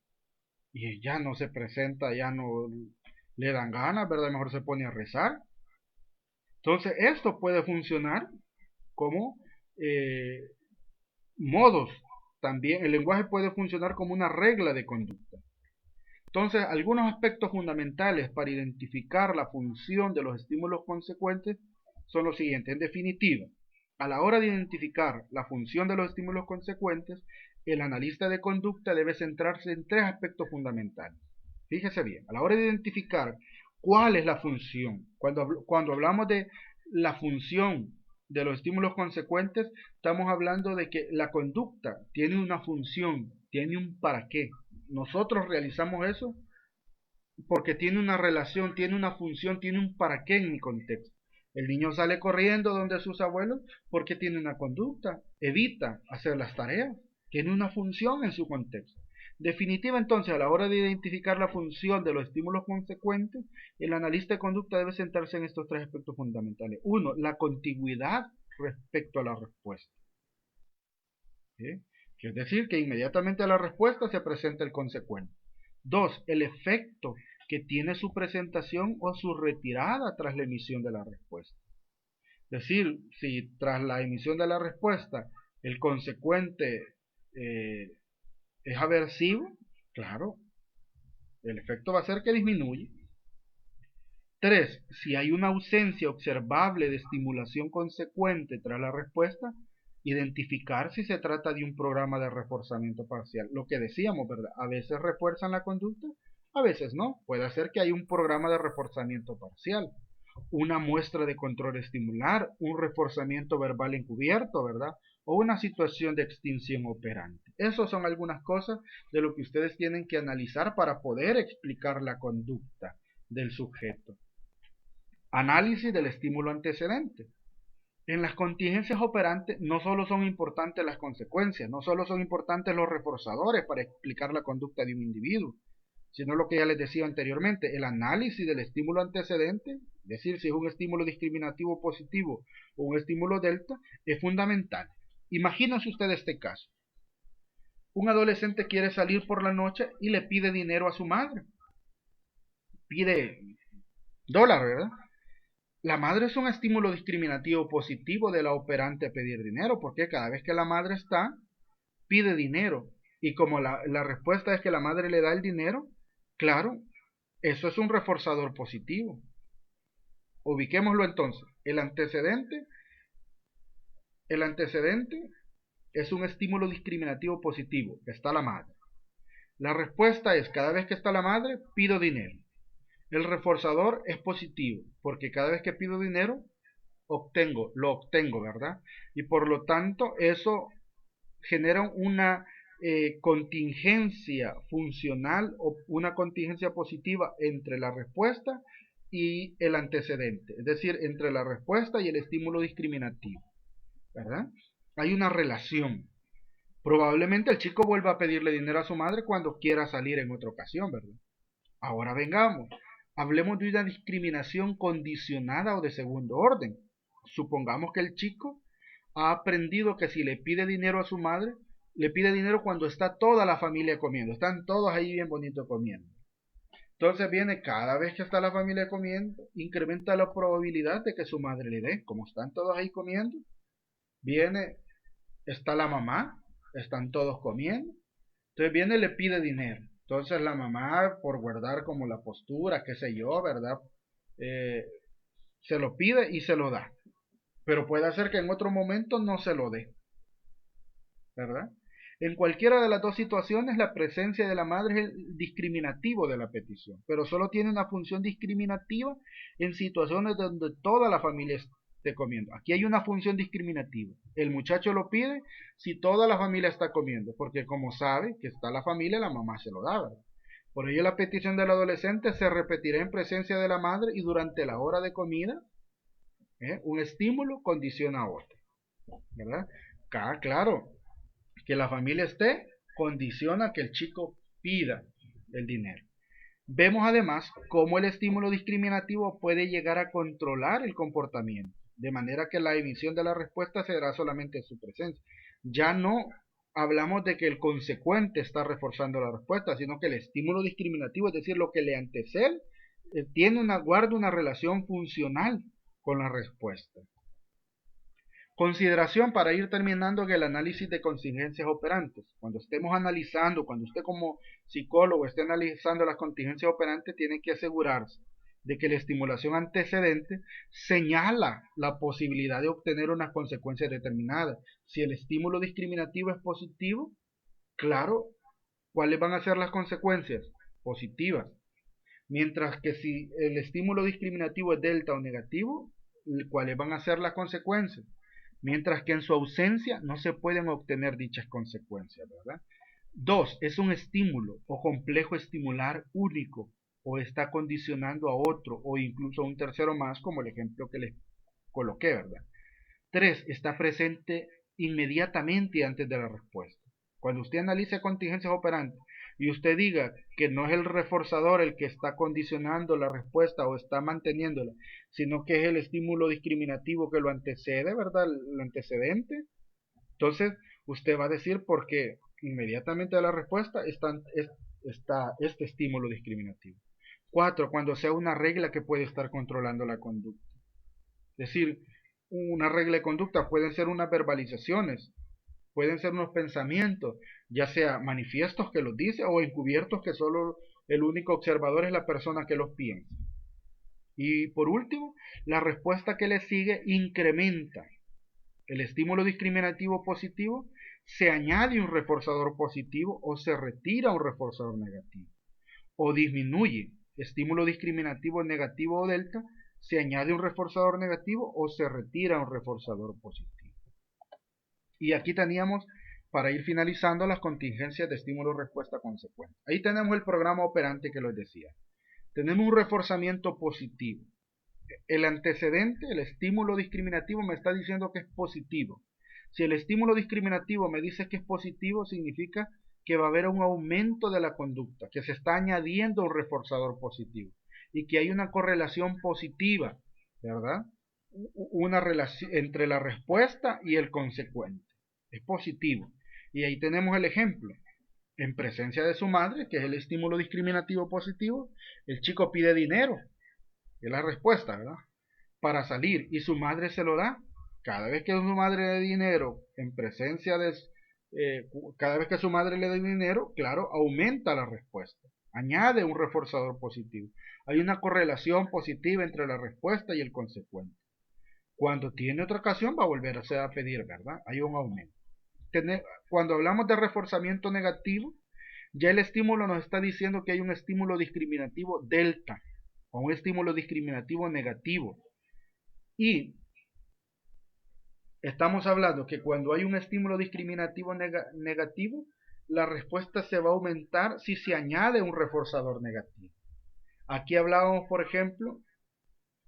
Y ya no se presenta, ya no le dan ganas, ¿verdad? Mejor se pone a rezar. Entonces, esto puede funcionar como modos. También el lenguaje puede funcionar como una regla de conducta. Entonces, algunos aspectos fundamentales para identificar la función de los estímulos consecuentes son los siguientes. En definitiva, a la hora de identificar la función de los estímulos consecuentes, el analista de conducta debe centrarse en tres aspectos fundamentales. Fíjese bien, a la hora de identificar cuál es la función, cuando hablamos de la función de los estímulos consecuentes, estamos hablando de que la conducta tiene una función, tiene un para qué. Nosotros realizamos eso porque tiene una relación, tiene una función, tiene un para qué en mi contexto. El niño sale corriendo donde sus abuelos porque tiene una conducta, evita hacer las tareas, tiene una función en su contexto. Definitiva entonces, a la hora de identificar la función de los estímulos consecuentes, el analista de conducta debe centrarse en estos tres aspectos fundamentales. Uno, la contigüidad respecto a la respuesta. ¿Sí? Es decir, que inmediatamente a la respuesta se presenta el consecuente. 2. El efecto que tiene su presentación o su retirada tras la emisión de la respuesta. Es decir, si tras la emisión de la respuesta el consecuente es aversivo, claro, el efecto va a ser que disminuye. 3. Si hay una ausencia observable de estimulación consecuente tras la respuesta, identificar si se trata de un programa de reforzamiento parcial. Lo que decíamos, ¿verdad? A veces refuerzan la conducta, a veces no. Puede ser que hay un programa de reforzamiento parcial, una muestra de control estimular, un reforzamiento verbal encubierto, ¿verdad? O una situación de extinción operante. Esas son algunas cosas de lo que ustedes tienen que analizar para poder explicar la conducta del sujeto. Análisis del estímulo antecedente. En las contingencias operantes no solo son importantes las consecuencias, no solo son importantes los reforzadores para explicar la conducta de un individuo, sino lo que ya les decía anteriormente, el análisis del estímulo antecedente, es decir, si es un estímulo discriminativo positivo o un estímulo delta, es fundamental. Imagínense usted este caso. Un adolescente quiere salir por la noche y le pide dinero a su madre. Pide dólar, ¿verdad? La madre es un estímulo discriminativo positivo de la operante a pedir dinero, porque cada vez que la madre está, pide dinero. Y como la respuesta es que la madre le da el dinero, claro, eso es un reforzador positivo. Ubiquémoslo entonces. El antecedente es un estímulo discriminativo positivo. Está la madre. La respuesta es, cada vez que está la madre, pido dinero. El reforzador es positivo, porque cada vez que pido dinero, lo obtengo, ¿verdad? Y por lo tanto, eso genera una contingencia funcional o una contingencia positiva entre la respuesta y el antecedente, es decir, entre la respuesta y el estímulo discriminativo, ¿verdad? Hay una relación. Probablemente el chico vuelva a pedirle dinero a su madre cuando quiera salir en otra ocasión, ¿verdad? Ahora vengamos. Hablemos de una discriminación condicionada o de segundo orden. Supongamos que el chico ha aprendido que si le pide dinero a su madre, le pide dinero cuando está toda la familia comiendo. Están todos ahí bien bonito comiendo. Entonces viene cada vez que está la familia comiendo, incrementa la probabilidad de que su madre le dé. Como están todos ahí comiendo, está la mamá, están todos comiendo. Entonces viene y le pide dinero. Entonces la mamá, por guardar como la postura, qué sé yo, ¿verdad? Se lo pide y se lo da. Pero puede ser que en otro momento no se lo dé, ¿verdad? En cualquiera de las dos situaciones, la presencia de la madre es el discriminativo de la petición, pero solo tiene una función discriminativa en situaciones donde toda la familia esté comiendo. Aquí hay una función discriminativa. El muchacho lo pide si toda la familia está comiendo, porque como sabe que está la familia, la mamá se lo da, ¿verdad? Por ello la petición del adolescente se repetirá en presencia de la madre y durante la hora de comida, un estímulo condiciona a otro, ¿verdad? Claro, que la familia esté condiciona que el chico pida el dinero. Vemos además cómo el estímulo discriminativo puede llegar a controlar el comportamiento, de manera que la emisión de la respuesta se dará solamente en su presencia. Ya no hablamos de que el consecuente está reforzando la respuesta, sino que el estímulo discriminativo, es decir, lo que le antecede, guarda una relación funcional con la respuesta. Consideración para ir terminando en el análisis de contingencias operantes. Cuando estemos analizando, cuando usted como psicólogo esté analizando las contingencias operantes, tiene que asegurarse de que la estimulación antecedente señala la posibilidad de obtener unas consecuencias determinadas. Si el estímulo discriminativo es positivo, claro, ¿cuáles van a ser las consecuencias? Positivas. Mientras que si el estímulo discriminativo es delta o negativo, ¿cuáles van a ser las consecuencias? Mientras que en su ausencia no se pueden obtener dichas consecuencias, ¿verdad? 2. Es un estímulo o complejo estimular único o está condicionando a otro o incluso a un tercero más, como el ejemplo que les coloqué, ¿verdad? 3. Está presente inmediatamente antes de la respuesta. Cuando usted analice contingencias operantes y usted diga que no es el reforzador el que está condicionando la respuesta o está manteniéndola, sino que es el estímulo discriminativo que lo antecede, ¿verdad? El antecedente. Entonces, usted va a decir porque inmediatamente a la respuesta está este estímulo discriminativo. 4, cuando sea una regla que puede estar controlando la conducta. Es decir, una regla de conducta pueden ser unas verbalizaciones, pueden ser unos pensamientos, ya sea manifiestos que los dice o encubiertos que solo el único observador es la persona que los piensa. Y por último, la respuesta que le sigue incrementa el estímulo discriminativo positivo, se añade un reforzador positivo o se retira un reforzador negativo. O disminuye estímulo discriminativo negativo o delta, se añade un reforzador negativo o se retira un reforzador positivo. Y aquí teníamos, para ir finalizando, las contingencias de estímulo-respuesta consecuente. Ahí tenemos el programa operante que les decía. Tenemos un reforzamiento positivo. El antecedente, el estímulo discriminativo, me está diciendo que es positivo. Si el estímulo discriminativo me dice que es positivo, significa que va a haber un aumento de la conducta, que se está añadiendo un reforzador positivo y que hay una correlación positiva, ¿verdad? Una relación entre la respuesta y el consecuente. Es positivo. Y ahí tenemos el ejemplo. En presencia de su madre, que es el estímulo discriminativo positivo, el chico pide dinero. Es la respuesta, ¿verdad? Para salir. Y su madre se lo da. Cada vez que su madre le da dinero, en presencia de... cada vez que su madre le da dinero, claro, aumenta la respuesta. Añade un reforzador positivo. Hay una correlación positiva entre la respuesta y el consecuente. Cuando tiene otra ocasión va a volverse a pedir, ¿verdad? Hay un aumento. Cuando hablamos de reforzamiento negativo, ya el estímulo nos está diciendo que hay un estímulo discriminativo delta o un estímulo discriminativo negativo. Y estamos hablando que cuando hay un estímulo discriminativo negativo, la respuesta se va a aumentar si se añade un reforzador negativo. Aquí hablábamos, por ejemplo,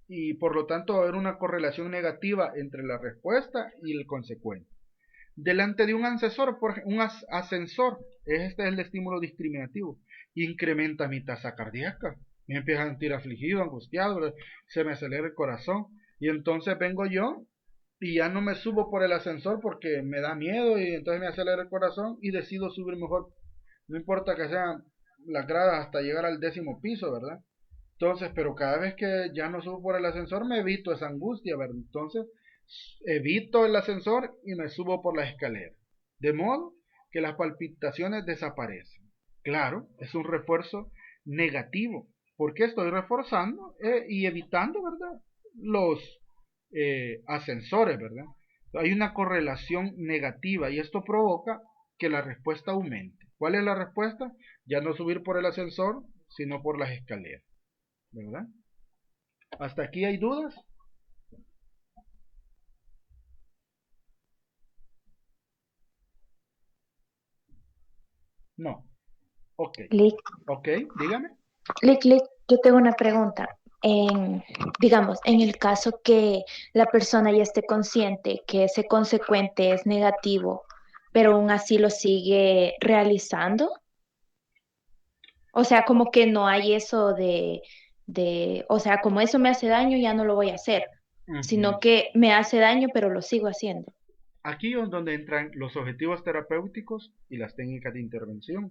y por lo tanto va a haber una correlación negativa entre la respuesta y el consecuente. Delante de un ascensor, este es el estímulo discriminativo, incrementa mi tasa cardíaca, me empiezo a sentir afligido, angustiado, se me acelera el corazón, y entonces vengo yo y ya no me subo por el ascensor porque me da miedo y entonces me acelera el corazón y decido subir mejor, no importa que sean las gradas hasta llegar al 10º piso, ¿verdad? Entonces, pero cada vez que ya no subo por el ascensor me evito esa angustia, ¿verdad? Entonces evito el ascensor y me subo por la escalera, de modo que las palpitaciones desaparecen. Claro, es un refuerzo negativo, porque estoy reforzando y evitando, ¿verdad?, los ascensores, ¿verdad? Hay una correlación negativa y esto provoca que la respuesta aumente. ¿Cuál es la respuesta? Ya no subir por el ascensor, sino por las escaleras, ¿verdad? ¿Hasta aquí hay dudas? No. Ok. Lick. Ok, dígame. Lick, yo tengo una pregunta. Digamos, en el caso que la persona ya esté consciente que ese consecuente es negativo, pero aún así lo sigue realizando. O sea, como que no hay eso o sea, como eso me hace daño, ya no lo voy a hacer, sino que me hace daño, pero lo sigo haciendo. Aquí es donde entran los objetivos terapéuticos y las técnicas de intervención.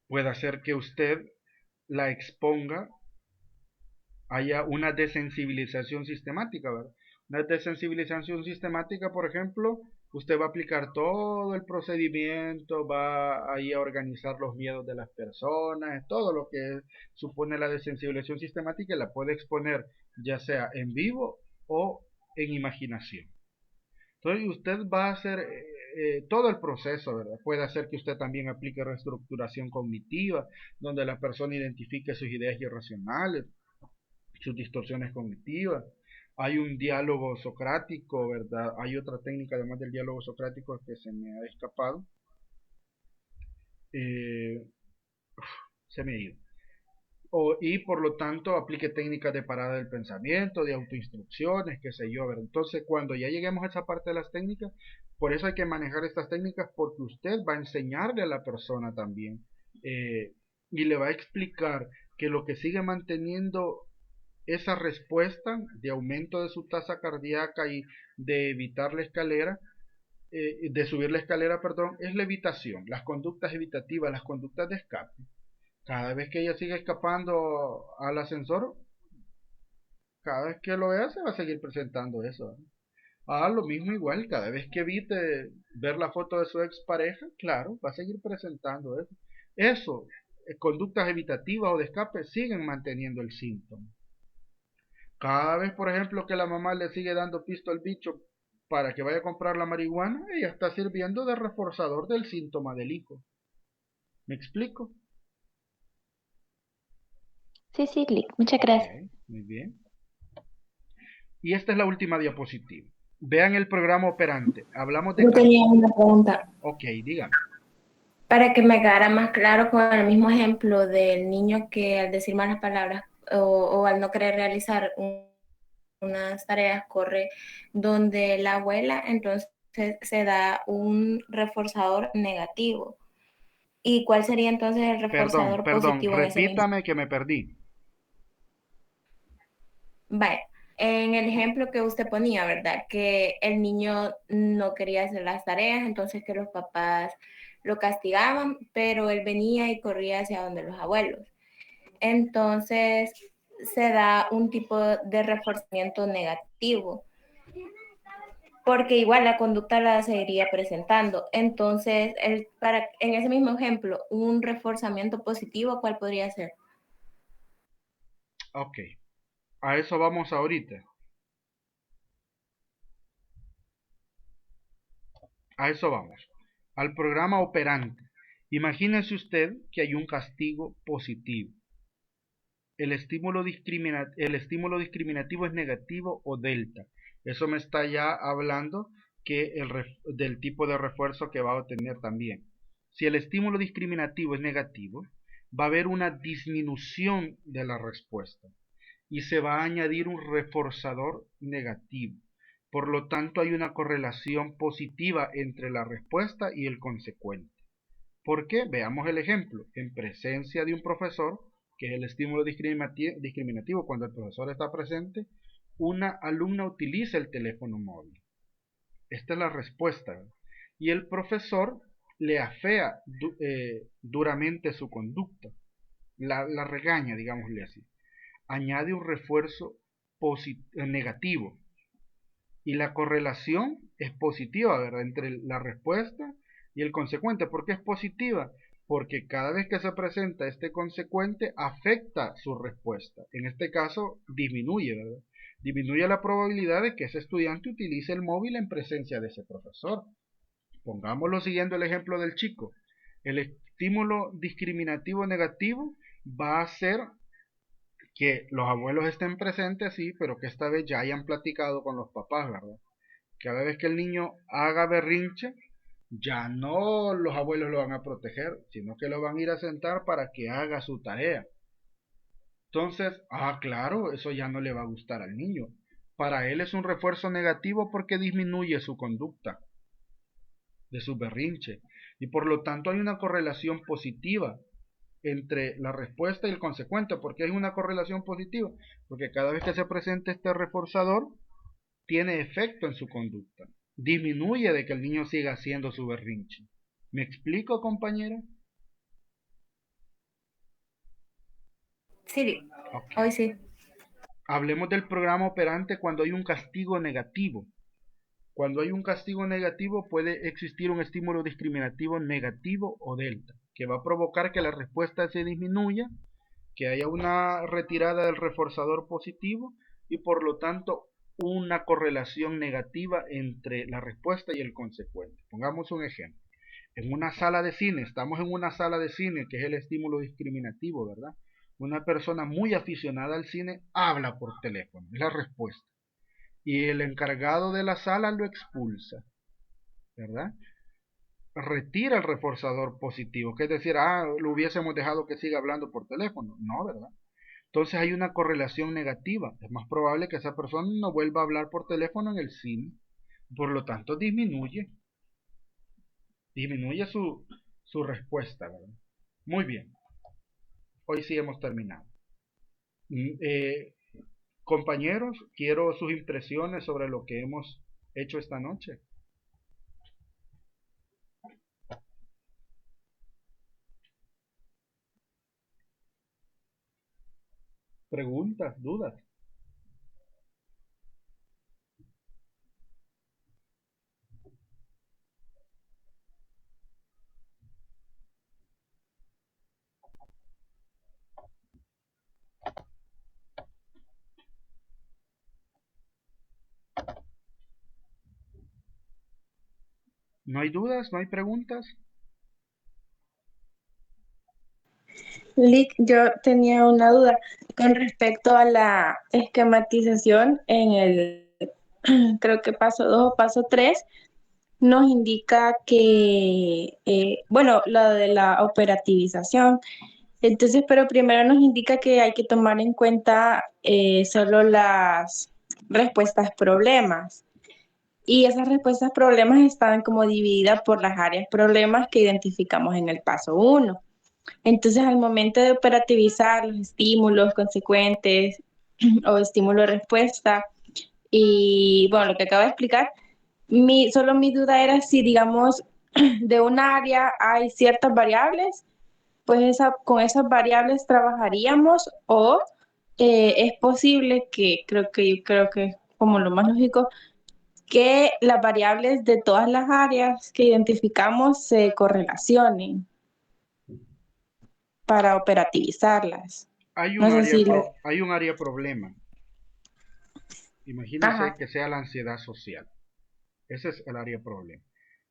Puede hacer que usted la exponga, haya una desensibilización sistemática, ¿verdad? Una desensibilización sistemática, por ejemplo, usted va a aplicar todo el procedimiento, va ahí a organizar los miedos de las personas, todo lo que supone la desensibilización sistemática, la puede exponer ya sea en vivo o en imaginación. Entonces usted va a hacer todo el proceso, ¿verdad? Puede hacer que usted también aplique reestructuración cognitiva, donde la persona identifique sus ideas irracionales, sus distorsiones cognitivas. Hay un diálogo socrático, ¿verdad? Hay otra técnica además del diálogo socrático que se me ha escapado. Se me ha ido. Y por lo tanto aplique técnicas de parada del pensamiento, de autoinstrucciones, qué sé yo, ¿verdad? Entonces cuando ya lleguemos a esa parte de las técnicas, por eso hay que manejar estas técnicas, porque usted va a enseñarle a la persona también y le va a explicar que lo que sigue manteniendo esa respuesta de aumento de su tasa cardíaca y de evitar la escalera de subir la escalera, perdón, es la evitación, las conductas evitativas, las conductas de escape. Cada vez que ella siga escapando al ascensor, cada vez que lo vea se va a seguir presentando eso. Lo mismo igual, cada vez que evite ver la foto de su expareja, claro, va a seguir presentando eso. Eso, conductas evitativas o de escape siguen manteniendo el síntoma. Cada vez, por ejemplo, que la mamá le sigue dando pisto al bicho para que vaya a comprar la marihuana, ella está sirviendo de reforzador del síntoma del hijo. ¿Me explico? Sí, sí, Lick. Muchas gracias. Muy bien. Y esta es la última diapositiva. Vean el programa operante. Hablamos de... Yo tenía una pregunta. Ok, dígame. Para que me quedara más claro con el mismo ejemplo del niño que al decir malas palabras o al no querer realizar unas tareas corre donde la abuela, entonces se da un reforzador negativo. ¿Y cuál sería entonces el reforzador positivo en ese mismo? Repítame que me perdí. Vale, en el ejemplo que usted ponía, ¿verdad? Que el niño no quería hacer las tareas, entonces que los papás lo castigaban, pero él venía y corría hacia donde los abuelos. Entonces se da un tipo de reforzamiento negativo, porque igual la conducta la seguiría presentando. Entonces, en ese mismo ejemplo, un reforzamiento positivo, ¿cuál podría ser? Ok, a eso vamos ahorita. A eso vamos. Al programa operante. Imagínese usted que hay un castigo positivo. El estímulo discriminativo es negativo o delta. Eso me está ya hablando del tipo de refuerzo que va a obtener también. Si el estímulo discriminativo es negativo, va a haber una disminución de la respuesta y se va a añadir un reforzador negativo. Por lo tanto, hay una correlación positiva entre la respuesta y el consecuente. ¿Por qué? Veamos el ejemplo. En presencia de un profesor, que es el estímulo discriminativo cuando el profesor está presente, una alumna utiliza el teléfono móvil. Esta es la respuesta, ¿verdad? Y el profesor le afea duramente su conducta, la regaña, digámosle así. Añade un refuerzo negativo. Y la correlación es positiva, ¿verdad? Entre la respuesta y el consecuente. ¿Por qué es positiva? Porque cada vez que se presenta este consecuente afecta su respuesta. En este caso disminuye, ¿verdad? Disminuye la probabilidad de que ese estudiante utilice el móvil en presencia de ese profesor. Pongámoslo siguiendo el ejemplo del chico. El estímulo discriminativo negativo va a ser que los abuelos estén presentes, sí, pero que esta vez ya hayan platicado con los papás, ¿verdad? Cada vez que el niño haga berrinche, ya no los abuelos lo van a proteger, sino que lo van a ir a sentar para que haga su tarea. Entonces, claro, eso ya no le va a gustar al niño. Para él es un refuerzo negativo porque disminuye su conducta de su berrinche. Y por lo tanto hay una correlación positiva entre la respuesta y el consecuente. ¿Por qué hay una correlación positiva? Porque cada vez que se presenta este reforzador, tiene efecto en su conducta. Disminuye de que el niño siga haciendo su berrinche. ¿Me explico, compañera? Sí, Okay. hoy sí. Hablemos del programa operante cuando hay un castigo negativo. Cuando hay un castigo negativo puede existir un estímulo discriminativo negativo o delta, que va a provocar que la respuesta se disminuya, que haya una retirada del reforzador positivo y por lo tanto una correlación negativa entre la respuesta y el consecuente. Pongamos un ejemplo. En una sala de cine, estamos en una sala de cine que es el estímulo discriminativo, ¿verdad? Una persona muy aficionada al cine habla por teléfono, es la respuesta. Y el encargado de la sala lo expulsa, ¿verdad? Retira el reforzador positivo, que es decir, lo hubiésemos dejado que siga hablando por teléfono. No, ¿verdad? Entonces hay una correlación negativa. Es más probable que esa persona no vuelva a hablar por teléfono en el cine. Por lo tanto, disminuye su respuesta, ¿verdad? Muy bien. Hoy sí hemos terminado. Compañeros, quiero sus impresiones sobre lo que hemos hecho esta noche. preguntas, dudas. ¿No hay dudas? ¿No hay preguntas? Lick, yo tenía una duda con respecto a la esquematización en el, creo que paso 2 o paso 3 nos indica que, bueno, lo de la operativización. Entonces, pero primero nos indica que hay que tomar en cuenta solo las respuestas problemas. Y esas respuestas problemas están como divididas por las áreas problemas que identificamos en el paso 1. Entonces, al momento de operativizar los estímulos consecuentes o estímulo-respuesta, y bueno, lo que acabo de explicar, solo mi duda era si, digamos, de un área hay ciertas variables, pues con esas variables trabajaríamos o es posible que, yo creo que es como lo más lógico, que las variables de todas las áreas que identificamos se correlacionen para operativizarlas. Hay No un sé área, si... hay un área problema. Imagínense Ajá. que sea la ansiedad social. Ese es el área problema.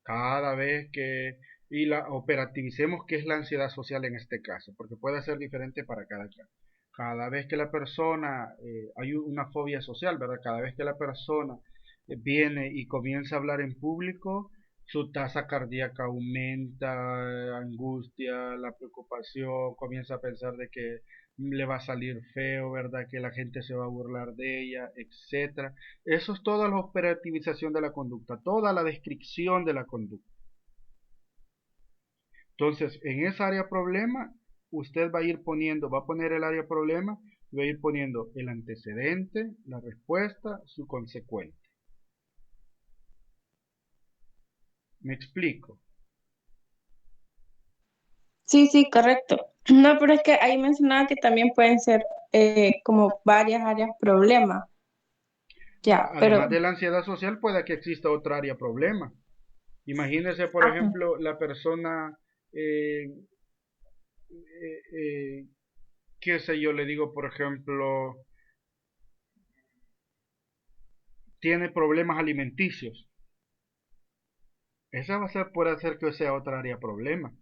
Cada vez que, y la operativicemos qué es la ansiedad social en este caso, porque puede ser diferente para cada caso. Cada vez que la persona, hay una fobia social, ¿verdad? Cada vez que la persona viene y comienza a hablar en público, su tasa cardíaca aumenta, angustia, la preocupación, comienza a pensar de que le va a salir feo, ¿verdad? Que la gente se va a burlar de ella, etcétera. Eso es toda la operativización de la conducta, toda la descripción de la conducta. Entonces, en esa área problema, usted va a ir poniendo, va a poner el área problema, y va a ir poniendo el antecedente, la respuesta, su consecuente. ¿Me explico? Sí, sí, correcto. No, pero es que ahí mencionaba que también pueden ser como varias áreas problema. Ya, Además pero... de la ansiedad social, puede que exista otra área problema. Imagínese, por Ajá. ejemplo, la persona, eh, qué sé yo, le digo, por ejemplo, tiene problemas alimenticios. Esa va a ser, puede ser que sea otra área problema.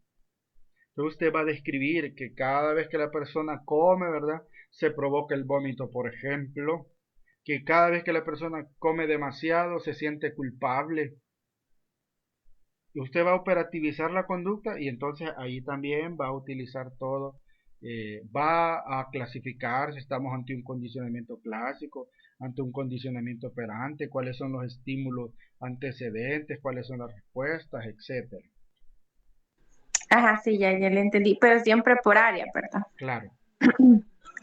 Entonces usted va a describir que cada vez que la persona come, ¿verdad? Se provoca el vómito, por ejemplo. Que cada vez que la persona come demasiado se siente culpable. Y usted va a operativizar la conducta y entonces ahí también va a utilizar todo. Va a clasificar si estamos ante un condicionamiento clásico, ante un condicionamiento operante, cuáles son los estímulos antecedentes, cuáles son las respuestas, etcétera. Ajá, sí, ya le entendí, pero siempre por área, ¿verdad? Claro.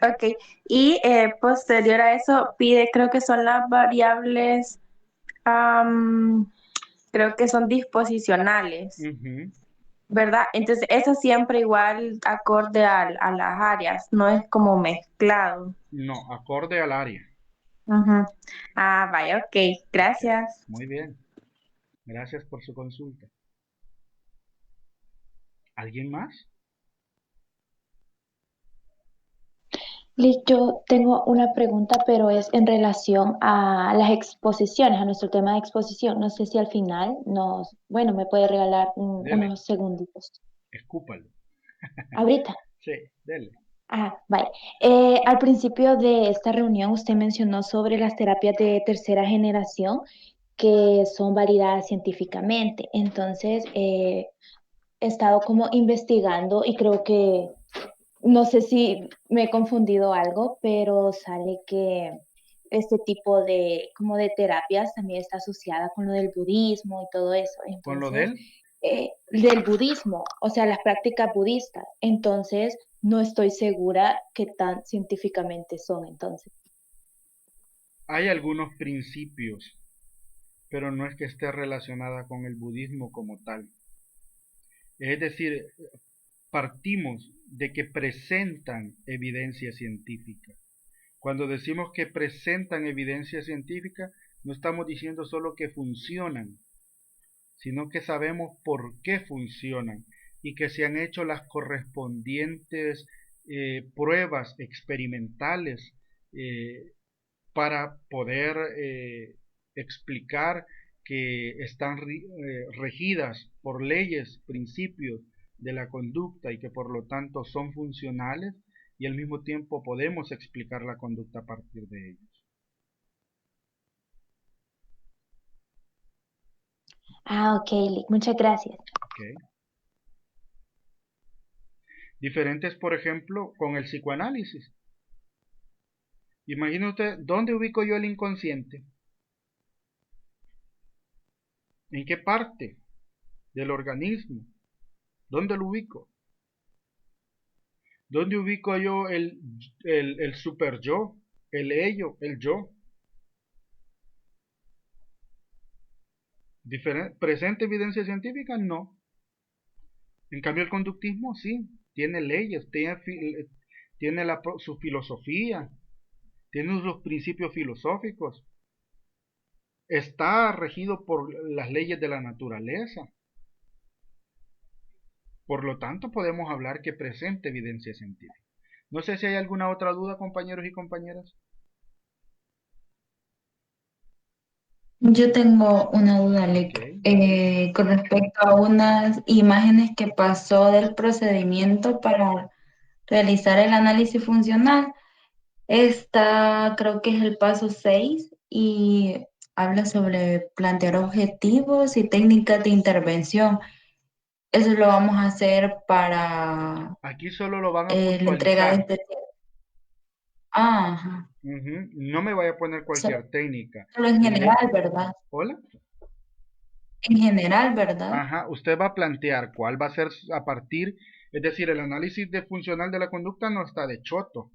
Ok, y posterior a eso pide, creo que son las variables, creo que son disposicionales, Ujú. ¿verdad? Entonces, eso siempre igual acorde a las áreas, no es como mezclado. No, acorde al área. Ujú. Ah, vaya, ok, Ok, gracias. muy bien. Gracias por su consulta. ¿Alguien más? Liz, yo tengo una pregunta, pero es en relación a las exposiciones, a nuestro tema de exposición. No sé si al final bueno, me puede regalar Dele, unos segunditos. escúpalo. Ahorita. Sí, dele. Ah, vale. Al principio de esta reunión usted mencionó sobre las terapias de tercera generación que son validadas científicamente. Entonces, he estado como investigando y creo que no sé si me he confundido algo, pero sale que este tipo de, como de terapias también está asociada con lo del budismo y todo eso. ¿Con lo de Entonces, él? del budismo, o sea, las prácticas budistas. Entonces, no estoy segura qué tan científicamente son, entonces. Hay algunos principios, pero no es que esté relacionada con el budismo como tal. Es decir, partimos de que presentan evidencia científica. Cuando decimos que presentan evidencia científica, no estamos diciendo solo que funcionan, sino que sabemos por qué funcionan y que se han hecho las correspondientes pruebas experimentales para poder explicar que están regidas por leyes, principios de la conducta y que por lo tanto son funcionales y al mismo tiempo podemos explicar la conducta a partir de ellos. Ok, Lick, muchas gracias. Okay. Diferentes, por ejemplo, con el psicoanálisis. Imagine usted, ¿dónde ubico yo el inconsciente? ¿En qué parte del organismo? ¿Dónde lo ubico? ¿Dónde ubico yo el super yo, el ello, el yo? ¿Presente evidencia científica? No. En cambio el conductismo sí, tiene leyes, tiene su filosofía, tiene sus principios filosóficos, está regido por las leyes de la naturaleza. Por lo tanto, podemos hablar que presenta evidencia científica. No sé si hay alguna otra duda, compañeros y compañeras. Yo tengo una duda, Lick, con respecto a unas imágenes que pasó del procedimiento para realizar el análisis funcional. Esta creo que es el paso 6 y habla sobre plantear objetivos y técnicas de intervención. Eso lo vamos a hacer para Aquí solo lo van a la entrega de puntualizar. este. Ajá. No me vaya a poner cualquier técnica. Solo en general, ¿verdad? ¿Hola? En general, ¿verdad? Ajá, usted va a plantear cuál va a ser a partir, es decir, el análisis funcional de la conducta no está de choto.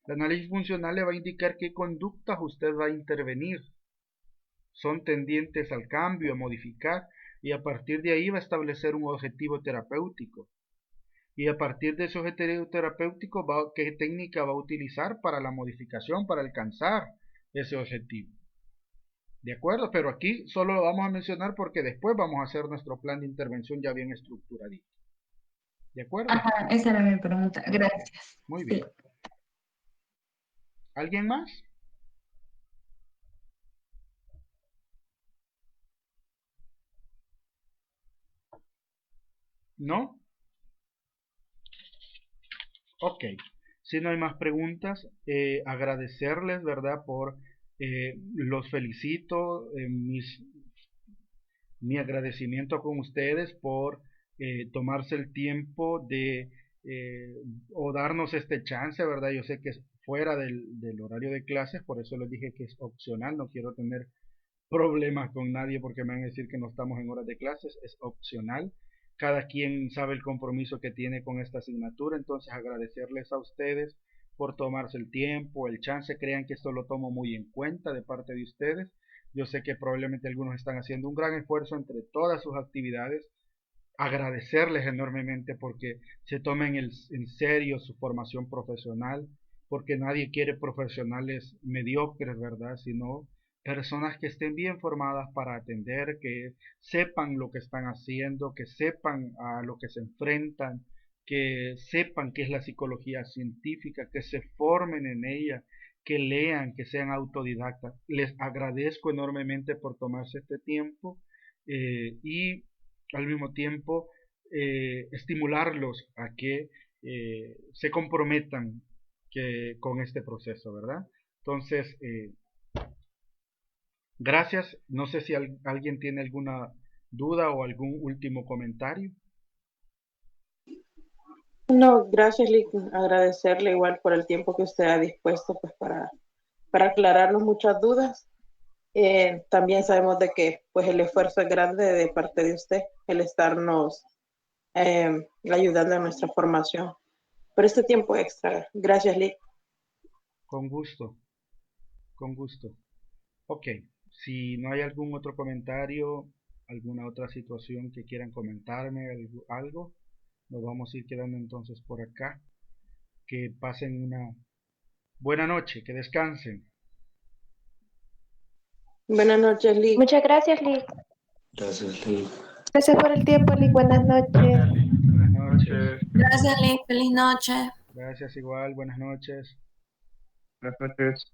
El análisis funcional le va a indicar qué conductas usted va a intervenir. Son tendientes al cambio, a modificar, y a partir de ahí va a establecer un objetivo terapéutico. Y a partir de ese objetivo terapéutico, ¿qué técnica va a utilizar para la modificación, para alcanzar ese objetivo? ¿De acuerdo? Pero aquí solo lo vamos a mencionar porque después vamos a hacer nuestro plan de intervención ya bien estructuradito. ¿De acuerdo? Ajá, esa era mi pregunta. Gracias. Muy bien. Sí. ¿Alguien más? ¿No? Ok. Si no hay más preguntas, agradecerles, ¿verdad? Los felicito, mi agradecimiento con ustedes por tomarse el tiempo o darnos este chance, ¿verdad? Yo sé que es fuera del horario de clases, por eso les dije que es opcional, no quiero tener problemas con nadie porque me van a decir que no estamos en horas de clases, es opcional. Cada quien sabe el compromiso que tiene con esta asignatura, entonces agradecerles a ustedes por tomarse el tiempo, el chance, crean que esto lo tomo muy en cuenta de parte de ustedes. Yo sé que probablemente algunos están haciendo un gran esfuerzo entre todas sus actividades. Agradecerles enormemente porque se tomen en serio su formación profesional, porque nadie quiere profesionales mediocres, ¿verdad? Sino personas que estén bien formadas para atender, que sepan lo que están haciendo, que sepan a lo que se enfrentan, que sepan qué es la psicología científica, que se formen en ella, que lean, que sean autodidactas. Les agradezco enormemente por tomarse este tiempo y al mismo tiempo estimularlos a que se comprometan con este proceso, ¿verdad? Entonces, gracias. No sé si alguien tiene alguna duda o algún último comentario. No, gracias, Lick. Agradecerle igual por el tiempo que usted ha dispuesto pues, para aclararnos muchas dudas. También sabemos de que pues, el esfuerzo es grande de parte de usted, el estarnos ayudando en nuestra formación. Por este tiempo extra. Gracias, Lick. Con gusto, con gusto. Ok, si no hay algún otro comentario, alguna otra situación que quieran comentarme, algo, nos vamos a ir quedando entonces por acá. Que pasen Buena noche, que descansen. Buenas noches, Lick. Muchas gracias, Lick. Gracias, Lick. Gracias por el tiempo, Lick. Buenas noches. Buenas noches. Gracias, Lick. Feliz noche. Gracias igual, buenas noches. Buenas noches.